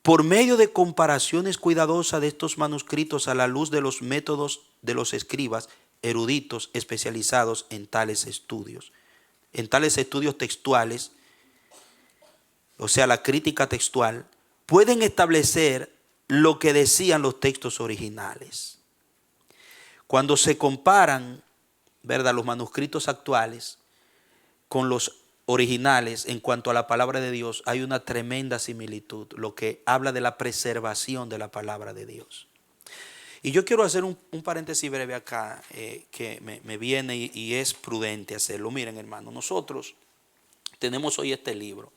Por medio de comparaciones cuidadosas de estos manuscritos a la luz de los métodos de los escribas eruditos especializados en tales estudios textuales, o sea, la crítica textual, pueden establecer lo que decían los textos originales. Cuando se comparan, ¿verdad?, los manuscritos actuales con los originales en cuanto a la palabra de Dios, hay una tremenda similitud, lo que habla de la preservación de la palabra de Dios. Y yo quiero hacer un paréntesis breve acá que me viene y es prudente hacerlo. Miren, hermano, nosotros tenemos hoy este libro.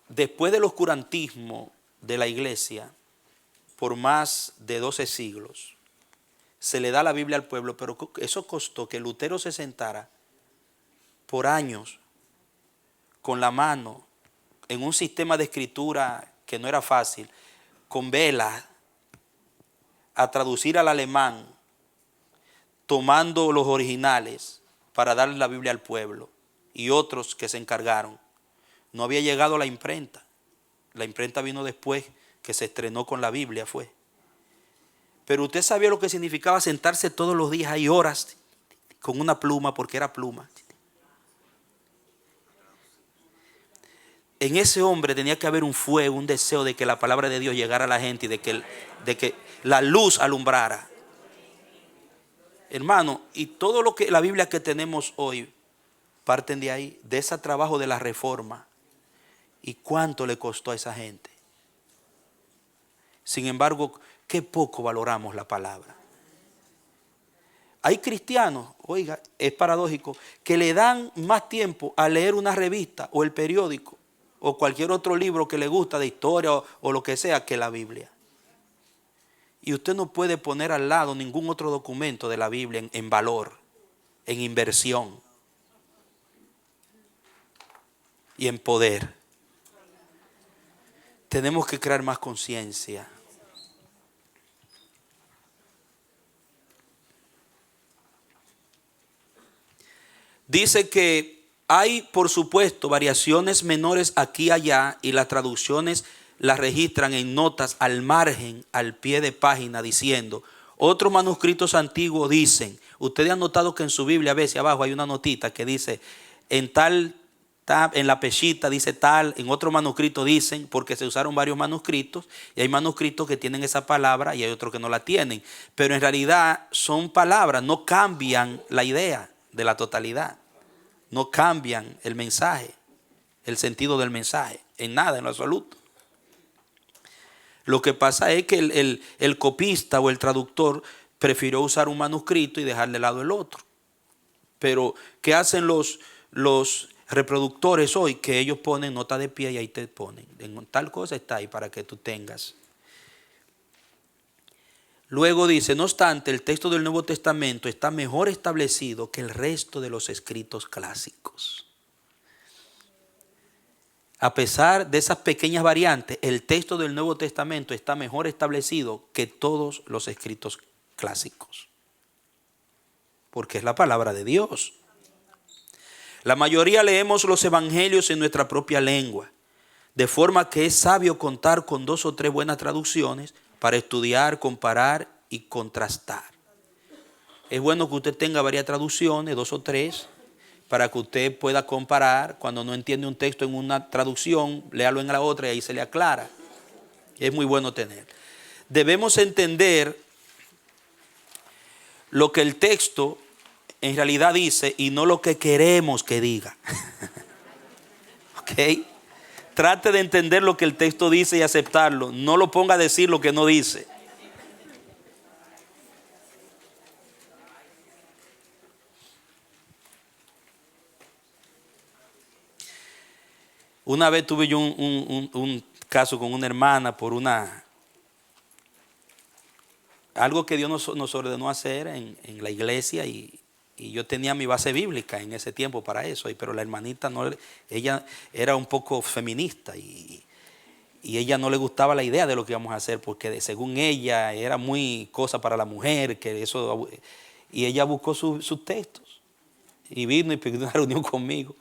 Después del oscurantismo de la iglesia, por más de 12 siglos, se le da la Biblia al pueblo, pero eso costó que Lutero se sentara por años con la mano en un sistema de escritura que no era fácil, con vela, a traducir al alemán, tomando los originales para darle la Biblia al pueblo, y otros que se encargaron. No había llegado la imprenta. La imprenta vino después, que se estrenó con la Biblia fue. Pero usted sabía lo que significaba sentarse todos los días, hay horas, con una pluma, porque era pluma. En ese hombre tenía que haber un fuego, un deseo de que la palabra de Dios llegara a la gente y de que la luz alumbrara. Hermano, y todo lo que la Biblia que tenemos hoy parten de ahí, de ese trabajo de la reforma. ¿Y cuánto le costó a esa gente? Sin embargo, qué poco valoramos la palabra. Hay cristianos, oiga, es paradójico, que le dan más tiempo a leer una revista o el periódico o cualquier otro libro que le gusta de historia o lo que sea que la Biblia. Y usted no puede poner al lado ningún otro documento de la Biblia en valor, en inversión y en poder. Tenemos que crear más conciencia. Dice que hay, por supuesto, variaciones menores aquí y allá, y las traducciones las registran en notas al margen, al pie de página, diciendo, otros manuscritos antiguos dicen, ustedes han notado que en su Biblia a veces abajo hay una notita que dice, en la pechita dice tal, en otro manuscrito dicen, porque se usaron varios manuscritos, y hay manuscritos que tienen esa palabra y hay otros que no la tienen, pero en realidad son palabras, no cambian la idea de la totalidad. No cambian el mensaje, el sentido del mensaje, en nada, en lo absoluto. Lo que pasa es que el copista o el traductor prefirió usar un manuscrito y dejar de lado el otro. Pero, ¿qué hacen los reproductores hoy? Que ellos ponen nota de pie y ahí te ponen. En tal cosa está ahí para que tú tengas. Luego dice, no obstante, el texto del Nuevo Testamento está mejor establecido que el resto de los escritos clásicos. A pesar de esas pequeñas variantes, el texto del Nuevo Testamento está mejor establecido que todos los escritos clásicos. Porque es la palabra de Dios. La mayoría leemos los evangelios en nuestra propia lengua, de forma que es sabio contar con 2 o 3 buenas traducciones para estudiar, comparar y contrastar. Es bueno que usted tenga varias traducciones, 2 o 3, para que usted pueda comparar. Cuando no entiende un texto en una traducción, léalo en la otra y ahí se le aclara. Es muy bueno tener. Debemos entender lo que el texto en realidad dice y no lo que queremos que diga. ¿Ok? Trate de entender lo que el texto dice y aceptarlo. No lo ponga a decir lo que no dice. Una vez tuve yo un caso con una hermana por algo que Dios nos ordenó hacer en la iglesia y yo tenía mi base bíblica en ese tiempo para eso, pero la hermanita ella era un poco feminista y ella no le gustaba la idea de lo que íbamos a hacer porque según ella era muy cosa para la mujer, y ella buscó sus textos y vino y pidió una reunión conmigo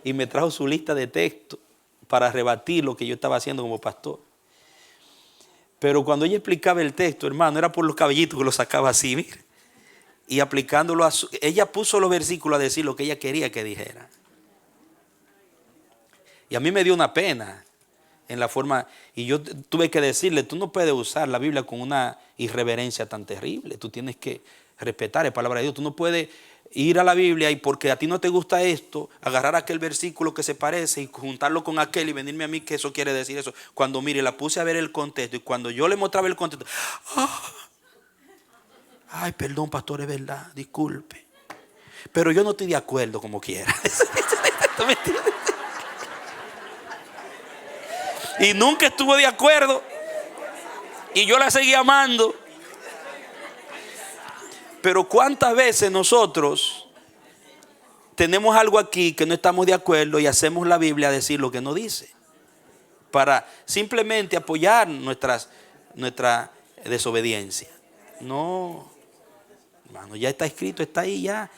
y me trajo su lista de textos para rebatir lo que yo estaba haciendo como pastor. Pero cuando ella explicaba el texto, hermano, era por los cabellitos que lo sacaba así, mire. Y aplicándolo ella puso los versículos a decir lo que ella quería que dijera. Y a mí me dio una pena en la forma, y yo tuve que decirle, tú no puedes usar la Biblia con una irreverencia tan terrible, tú tienes que respetar la palabra de Dios, tú no puedes ir a la Biblia y porque a ti no te gusta esto, agarrar aquel versículo que se parece y juntarlo con aquel y venirme a mí que eso quiere decir eso. Cuando mire, la puse a ver el contexto y cuando yo le mostraba el contexto, ay, perdón, pastor, es verdad, disculpe. Pero yo no estoy de acuerdo como quiera. ¿Tú me entiendes? Y nunca estuvo de acuerdo. Y yo la seguí amando. Pero ¿cuántas veces nosotros tenemos algo aquí que no estamos de acuerdo y hacemos la Biblia decir lo que no dice? para simplemente apoyar nuestra desobediencia. No, hermano, ya está escrito, está ahí ya.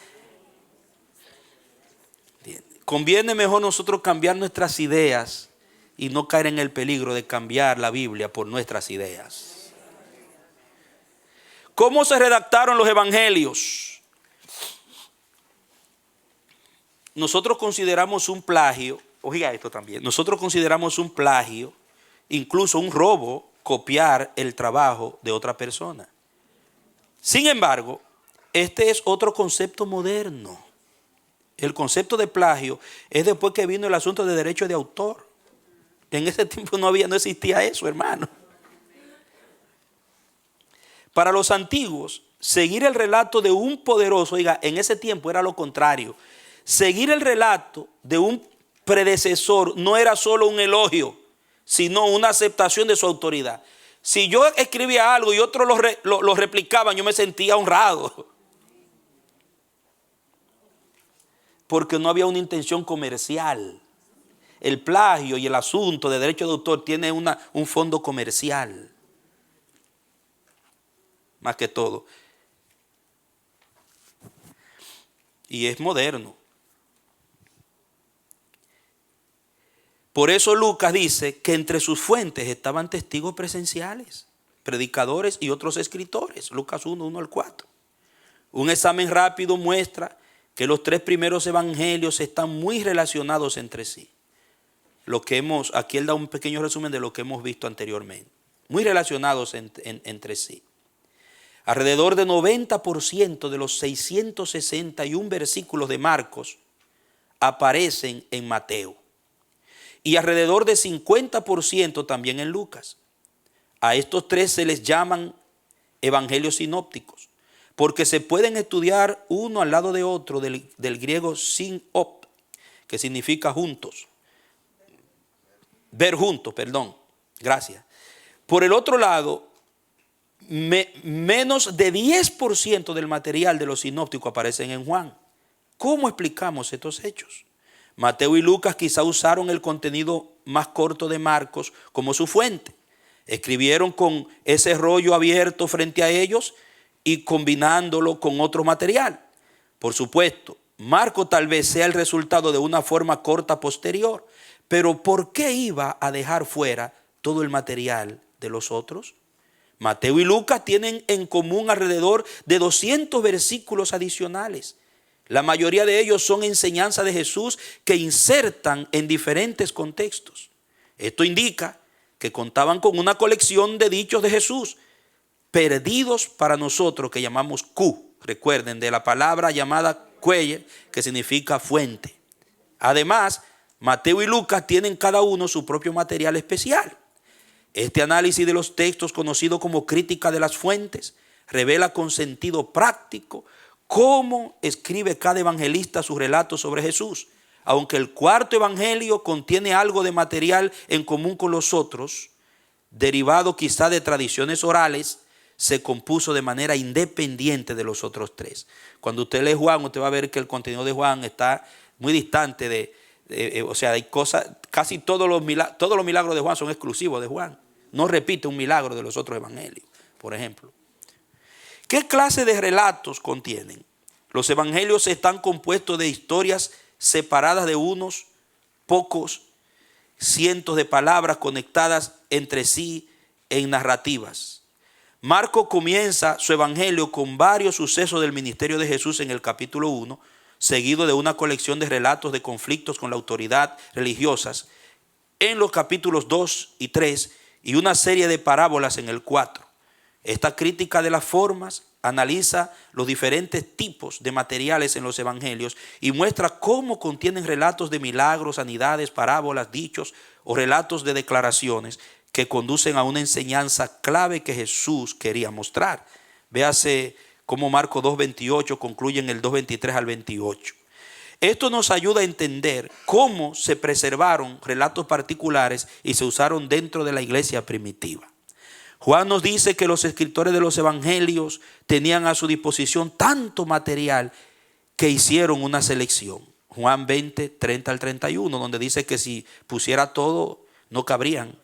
Conviene mejor nosotros cambiar nuestras ideas y no caer en el peligro de cambiar la Biblia por nuestras ideas. ¿Cómo se redactaron los evangelios? Nosotros consideramos un plagio, oiga esto también, nosotros consideramos un plagio, incluso un robo, copiar el trabajo de otra persona. Sin embargo, este es otro concepto moderno. El concepto de plagio es después que vino el asunto de derecho de autor. En ese tiempo no existía eso, hermano. Para los antiguos, seguir el relato de un poderoso, oiga, en ese tiempo era lo contrario. Seguir el relato de un predecesor no era solo un elogio, sino una aceptación de su autoridad. Si yo escribía algo y otros lo replicaban, yo me sentía honrado. Porque no había una intención comercial. El plagio y el asunto de derecho de autor tiene un fondo comercial. Más que todo. Y es moderno. Por eso Lucas dice que entre sus fuentes estaban testigos presenciales, predicadores y otros escritores. Lucas 1 al 4. Un examen rápido muestra que los 3 primeros evangelios están muy relacionados entre sí. Aquí él da un pequeño resumen de lo que hemos visto anteriormente. Muy relacionados entre sí. Alrededor de 90% de los 661 versículos de Marcos aparecen en Mateo. Y alrededor de 50% también en Lucas. A estos 3 se les llaman evangelios sinópticos, porque se pueden estudiar uno al lado de otro del griego synop, que significa juntos. Ver juntos, perdón. Gracias. Por el otro lado, menos de 10% del material de los sinópticos aparecen en Juan. ¿Cómo explicamos estos hechos? Mateo y Lucas quizá usaron el contenido más corto de Marcos como su fuente. Escribieron con ese rollo abierto frente a ellos y combinándolo con otro material. Por supuesto, Marcos tal vez sea el resultado de una forma corta posterior, pero ¿por qué iba a dejar fuera todo el material de los otros? Mateo y Lucas tienen en común alrededor de 200 versículos adicionales. La mayoría de ellos son enseñanzas de Jesús que insertan en diferentes contextos. Esto indica que contaban con una colección de dichos de Jesús, perdidos para nosotros, que llamamos Q. Recuerden, de la palabra llamada cuelle, que significa fuente. Además, Mateo y Lucas tienen cada uno su propio material especial. Este análisis de los textos, conocido como crítica de las fuentes, revela con sentido práctico cómo escribe cada evangelista su relato sobre Jesús. Aunque el cuarto evangelio contiene algo de material en común con los otros, derivado quizá de tradiciones orales, se compuso de manera independiente de los otros 3. Cuando usted lee Juan, usted va a ver que el contenido de Juan está muy distante o sea, hay cosas, casi todos los milagros de Juan son exclusivos de Juan. No repite un milagro de los otros evangelios, por ejemplo. ¿Qué clase de relatos contienen? Los evangelios están compuestos de historias separadas de unos pocos cientos de palabras conectadas entre sí en narrativas. Marcos comienza su evangelio con varios sucesos del ministerio de Jesús en el capítulo 1, seguido de una colección de relatos de conflictos con la autoridad religiosas en los capítulos 2 y 3 y una serie de parábolas en el 4. Esta crítica de las formas analiza los diferentes tipos de materiales en los evangelios y muestra cómo contienen relatos de milagros, sanidades, parábolas, dichos o relatos de declaraciones que conducen a una enseñanza clave que Jesús quería mostrar. Véase cómo Marcos 2:28 concluye en el 2:23 al 28. Esto nos ayuda a entender cómo se preservaron relatos particulares y se usaron dentro de la iglesia primitiva. Juan nos dice que los escritores de los evangelios tenían a su disposición tanto material que hicieron una selección. Juan 20:30 al 31, donde dice que si pusiera todo, no cabrían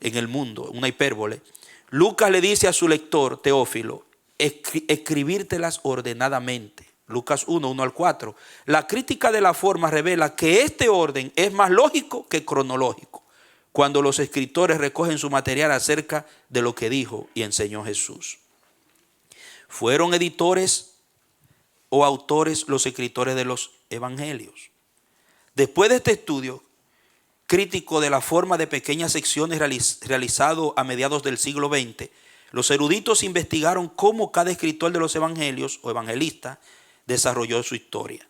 en el mundo, una hipérbole. Lucas le dice a su lector, Teófilo, escribírtelas ordenadamente. Lucas 1 al 4. La crítica de la forma revela que este orden es más lógico que cronológico, cuando los escritores recogen su material acerca de lo que dijo y enseñó Jesús. ¿Fueron editores o autores los escritores de los evangelios? Después de este estudio crítico de la forma de pequeñas secciones realizado a mediados del siglo XX, los eruditos investigaron cómo cada escritor de los evangelios o evangelista desarrolló su historia.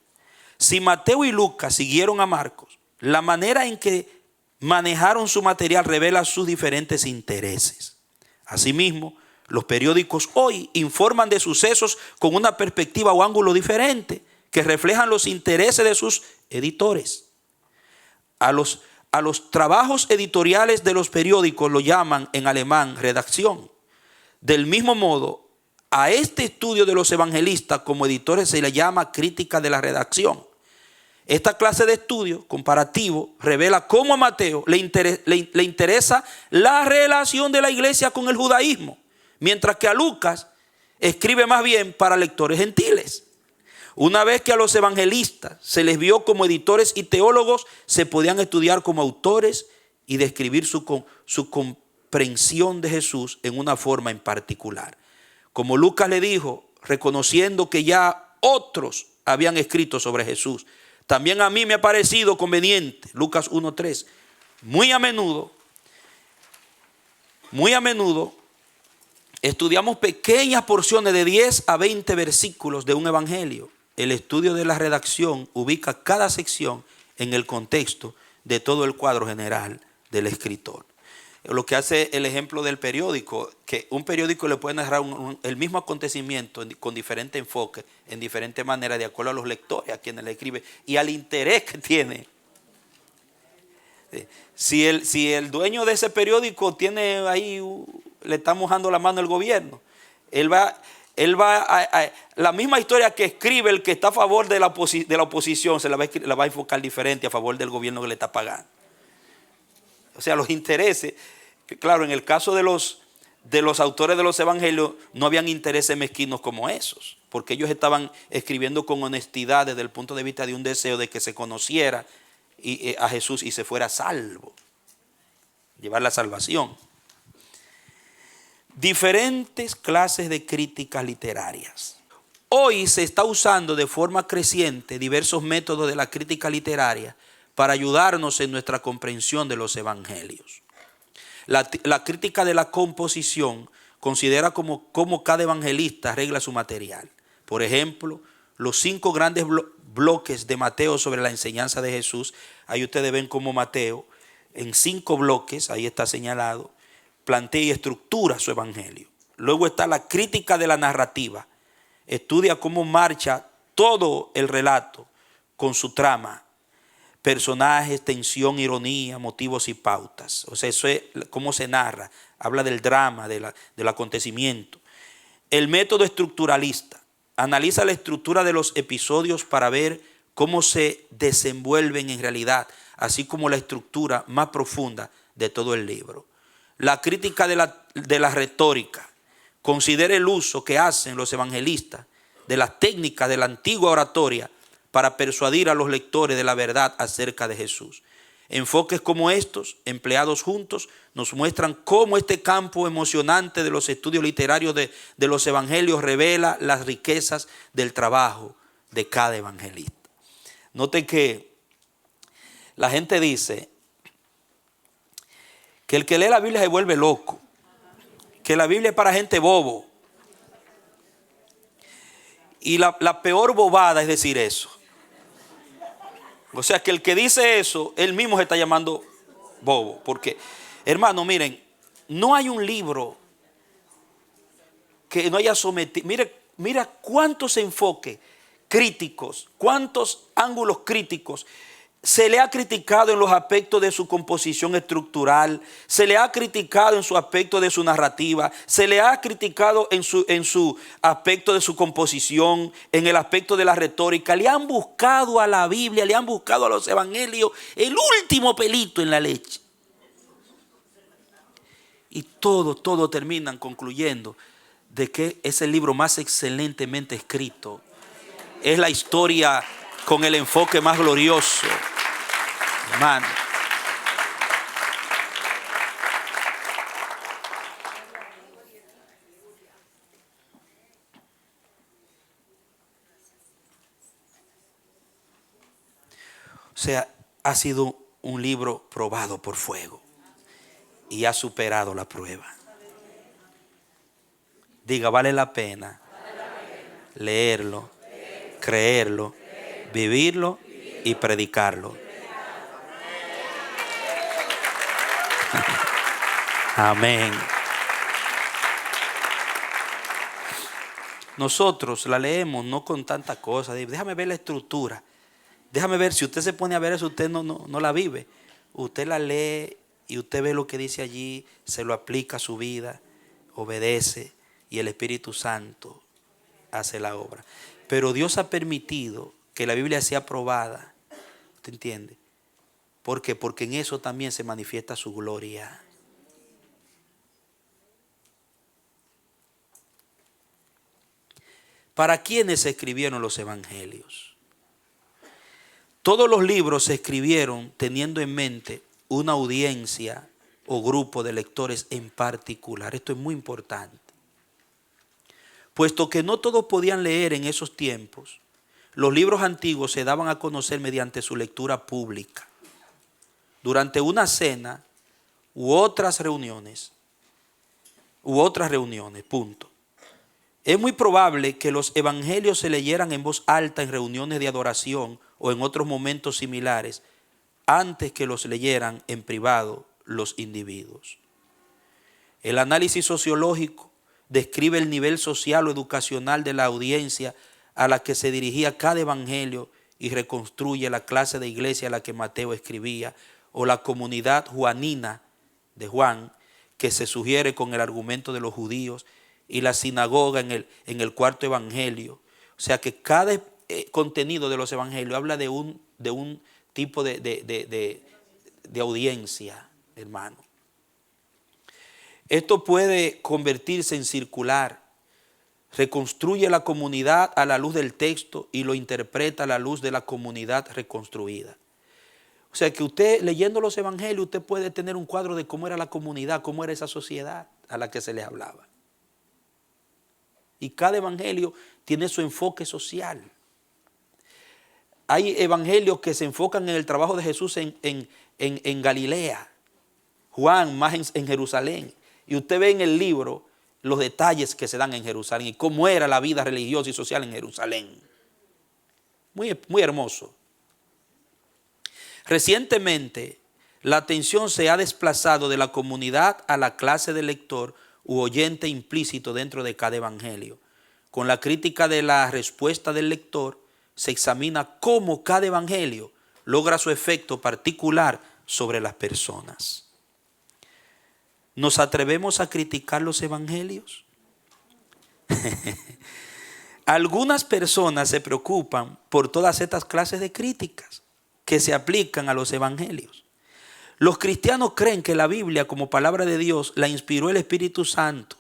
Si Mateo y Lucas siguieron a Marcos, la manera en que manejaron su material revela sus diferentes intereses. Asimismo, los periódicos hoy informan de sucesos con una perspectiva o ángulo diferente que reflejan los intereses de sus editores. A los trabajos editoriales de los periódicos lo llaman en alemán redacción. Del mismo modo, a este estudio de los evangelistas como editores se le llama crítica de la redacción. Esta clase de estudio comparativo revela cómo a Mateo le interesa la relación de la iglesia con el judaísmo, mientras que a Lucas escribe más bien para lectores gentiles. Una vez que a los evangelistas se les vio como editores y teólogos, se podían estudiar como autores y describir su comprensión de Jesús en una forma en particular. Como Lucas le dijo, reconociendo que ya otros habían escrito sobre Jesús, también a mí me ha parecido conveniente, Lucas 1:3, muy a menudo, estudiamos pequeñas porciones de 10 a 20 versículos de un evangelio. El estudio de la redacción ubica cada sección en el contexto de todo el cuadro general del escritor. Lo que hace el ejemplo del periódico, que un periódico le puede narrar el mismo acontecimiento con diferente enfoque, en diferente manera, de acuerdo a los lectores, a quienes le escribe y al interés que tiene. Si el dueño de ese periódico tiene ahí, le está mojando la mano al gobierno, él va a la misma historia que escribe el que está a favor de la oposición, se la va a enfocar diferente a favor del gobierno que le está pagando. O sea, los intereses, claro, en el caso de los autores de los evangelios no habían intereses mezquinos como esos, porque ellos estaban escribiendo con honestidad desde el punto de vista de un deseo de que se conociera a Jesús y se fuera salvo, llevar la salvación. Diferentes clases de críticas literarias. Hoy se está usando de forma creciente diversos métodos de la crítica literaria para ayudarnos en nuestra comprensión de los evangelios. La crítica de la composición considera cómo cada evangelista arregla su material. Por ejemplo, los 5 grandes bloques de Mateo sobre la enseñanza de Jesús. Ahí ustedes ven cómo Mateo, en 5 bloques, ahí está señalado, plantea y estructura su evangelio. Luego está la crítica de la narrativa. Estudia cómo marcha todo el relato con su trama, personajes, tensión, ironía, motivos y pautas. O sea, eso es cómo se narra. Habla del drama, del acontecimiento. El método estructuralista analiza la estructura de los episodios para ver cómo se desenvuelven en realidad, así como la estructura más profunda de todo el libro. La crítica de la retórica considera el uso que hacen los evangelistas de las técnicas de la antigua oratoria para persuadir a los lectores de la verdad acerca de Jesús. Enfoques como estos, empleados juntos, nos muestran cómo este campo emocionante de los estudios literarios de los evangelios revela las riquezas del trabajo de cada evangelista. Noten que la gente dice que el que lee la Biblia se vuelve loco, que la Biblia es para gente bobo. Y la peor bobada es decir eso. O sea que el que dice eso, él mismo se está llamando bobo. Porque, hermano, miren, no hay un libro que no haya sometido. Mira cuántos enfoques críticos, cuántos ángulos críticos se le ha criticado en los aspectos de su composición estructural, se le ha criticado en su aspecto de su narrativa, se le ha criticado en su aspecto de su composición, en el aspecto de la retórica. Le han buscado a la Biblia, le han buscado a los evangelios el último pelito en la leche. Y todo terminan concluyendo de que es el libro más excelentemente escrito. Es la historia con el enfoque más glorioso, hermano. O sea, ha sido un libro probado por fuego y ha superado la prueba. Diga, vale la pena leerlo, creerlo, vivirlo y predicarlo. Amén. Nosotros la leemos no con tantas cosas. Déjame ver la estructura. Déjame ver, si usted se pone a ver eso, usted no la vive. Usted la lee y usted ve lo que dice allí, se lo aplica a su vida, obedece y el Espíritu Santo hace la obra. Pero Dios ha permitido que la Biblia sea aprobada. ¿Usted entiende? ¿Por qué? Porque en eso también se manifiesta su gloria. ¿Para quiénes se escribieron los evangelios? Todos los libros se escribieron teniendo en mente una audiencia o grupo de lectores en particular. Esto es muy importante. Puesto que no todos podían leer en esos tiempos, los libros antiguos se daban a conocer mediante su lectura pública, durante una cena u otras reuniones, punto. Es muy probable que los evangelios se leyeran en voz alta en reuniones de adoración o en otros momentos similares, antes que los leyeran en privado los individuos. El análisis sociológico describe el nivel social o educacional de la audiencia a la que se dirigía cada evangelio y reconstruye la clase de iglesia a la que Mateo escribía o la comunidad juanina de Juan, que se sugiere con el argumento de los judíos, y la sinagoga en el cuarto evangelio. O sea que cada contenido de los evangelios habla de un tipo de audiencia, hermano. Esto puede convertirse en circular. Reconstruye la comunidad a la luz del texto y lo interpreta a la luz de la comunidad reconstruida. O sea que usted leyendo los evangelios, usted puede tener un cuadro de cómo era la comunidad, cómo era esa sociedad a la que se le hablaba. Y cada evangelio tiene su enfoque social. Hay evangelios que se enfocan en el trabajo de Jesús en Galilea, Juan más en Jerusalén. Y usted ve en el libro los detalles que se dan en Jerusalén y cómo era la vida religiosa y social en Jerusalén. Muy, muy hermoso. Recientemente, la atención se ha desplazado de la comunidad a la clase de lector u oyente implícito dentro de cada evangelio. Con la crítica de la respuesta del lector, se examina cómo cada evangelio logra su efecto particular sobre las personas. ¿Nos atrevemos a criticar los evangelios? Algunas personas se preocupan por todas estas clases de críticas que se aplican a los evangelios. Los cristianos creen que la Biblia como palabra de Dios la inspiró el Espíritu Santo.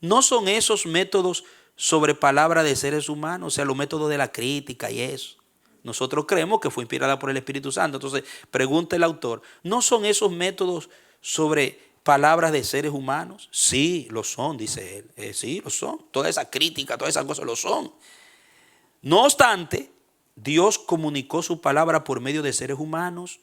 No son esos métodos sobre palabra de seres humanos, o sea, los métodos de la crítica y eso. Nosotros creemos que fue inspirada por el Espíritu Santo. Entonces, pregunta el autor, ¿no son esos métodos sobre palabras de seres humanos? Sí, lo son, dice él. Sí, lo son. Toda esa crítica, todas esas cosas lo son. No obstante, Dios comunicó su palabra por medio de seres humanos,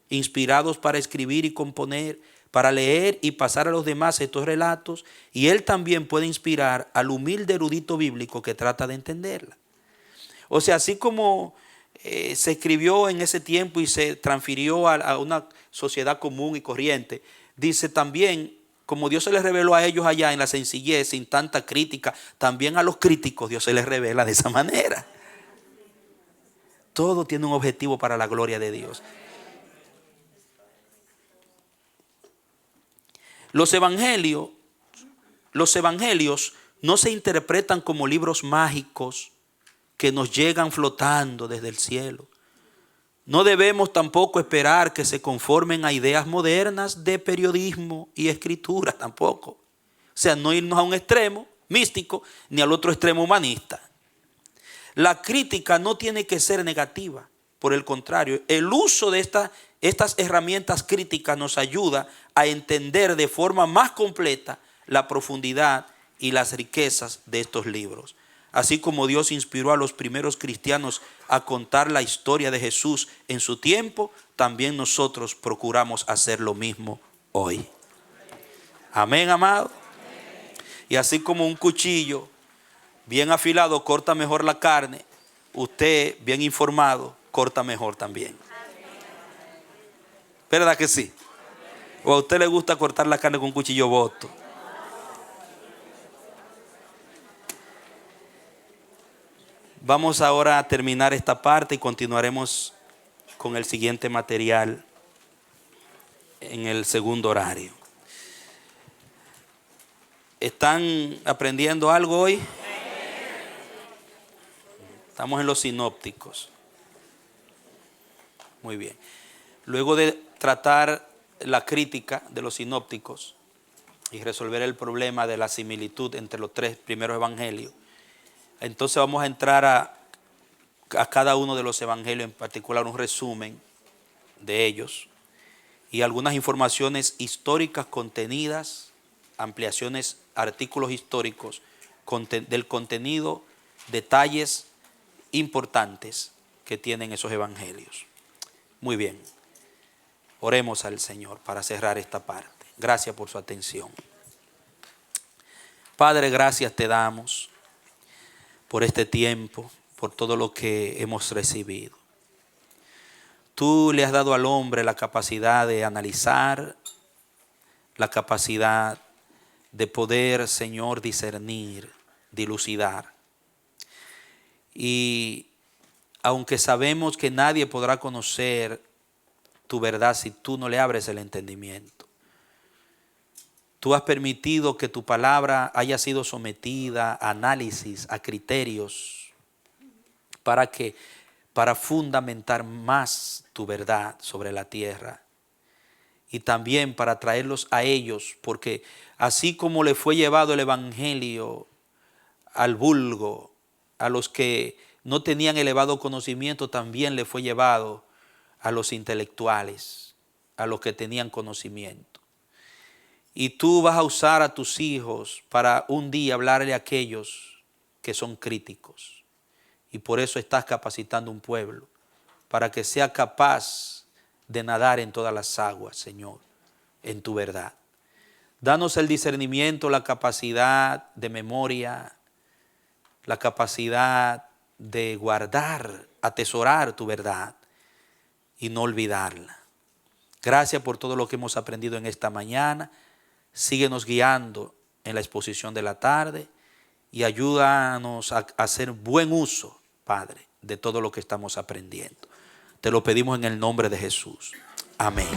inspirados para escribir y componer, para leer y pasar a los demás estos relatos, y Él también puede inspirar al humilde erudito bíblico que trata de entenderla. O sea, así como se escribió en ese tiempo y se transfirió a una sociedad común y corriente, dice también, como Dios se les reveló a ellos allá en la sencillez, sin tanta crítica, también a los críticos Dios se les revela de esa manera. Todo tiene un objetivo para la gloria de Dios. Los evangelios no se interpretan como libros mágicos que nos llegan flotando desde el cielo. No debemos tampoco esperar que se conformen a ideas modernas de periodismo y escritura tampoco. O sea, no irnos a un extremo místico ni al otro extremo humanista. La crítica no tiene que ser negativa. Por el contrario, el uso de estas herramientas críticas nos ayuda a entender de forma más completa la profundidad y las riquezas de estos libros. Así como Dios inspiró a los primeros cristianos a contar la historia de Jesús en su tiempo, también nosotros procuramos hacer lo mismo hoy. Amén, amado. Y así como un cuchillo bien afilado corta mejor la carne, usted bien informado corta mejor también. ¿Verdad que sí? ¿O a usted le gusta cortar la carne con un cuchillo boto? Vamos ahora a terminar esta parte y continuaremos con el siguiente material en el segundo horario. ¿Están aprendiendo algo hoy? Estamos en los sinópticos. Muy bien. Luego de tratar la crítica de los sinópticos y resolver el problema de la similitud entre los tres primeros evangelios, entonces vamos a entrar a cada uno de los evangelios, en particular un resumen de ellos y algunas informaciones históricas contenidas, ampliaciones, artículos históricos del contenido, detalles importantes que tienen esos evangelios. Muy bien, oremos al Señor para cerrar esta parte. Gracias por su atención. Padre, gracias te damos por este tiempo, por todo lo que hemos recibido. Tú le has dado al hombre la capacidad de analizar, la capacidad de poder, Señor, discernir, dilucidar. Y aunque sabemos que nadie podrá conocer tu verdad si tú no le abres el entendimiento, tú has permitido que tu palabra haya sido sometida a análisis, a criterios, para fundamentar más tu verdad sobre la tierra. Y también para traerlos a ellos, porque así como le fue llevado el evangelio al vulgo, a los que no tenían elevado conocimiento, también le fue llevado a los intelectuales, a los que tenían conocimiento. Y tú vas a usar a tus hijos para un día hablarle a aquellos que son críticos. Y por eso estás capacitando un pueblo, para que sea capaz de nadar en todas las aguas, Señor, en tu verdad. Danos el discernimiento, la capacidad de memoria, la capacidad de guardar, atesorar tu verdad y no olvidarla. Gracias por todo lo que hemos aprendido en esta mañana. Síguenos guiando en la exposición de la tarde y ayúdanos a hacer buen uso, Padre, de todo lo que estamos aprendiendo. Te lo pedimos en el nombre de Jesús. Amén.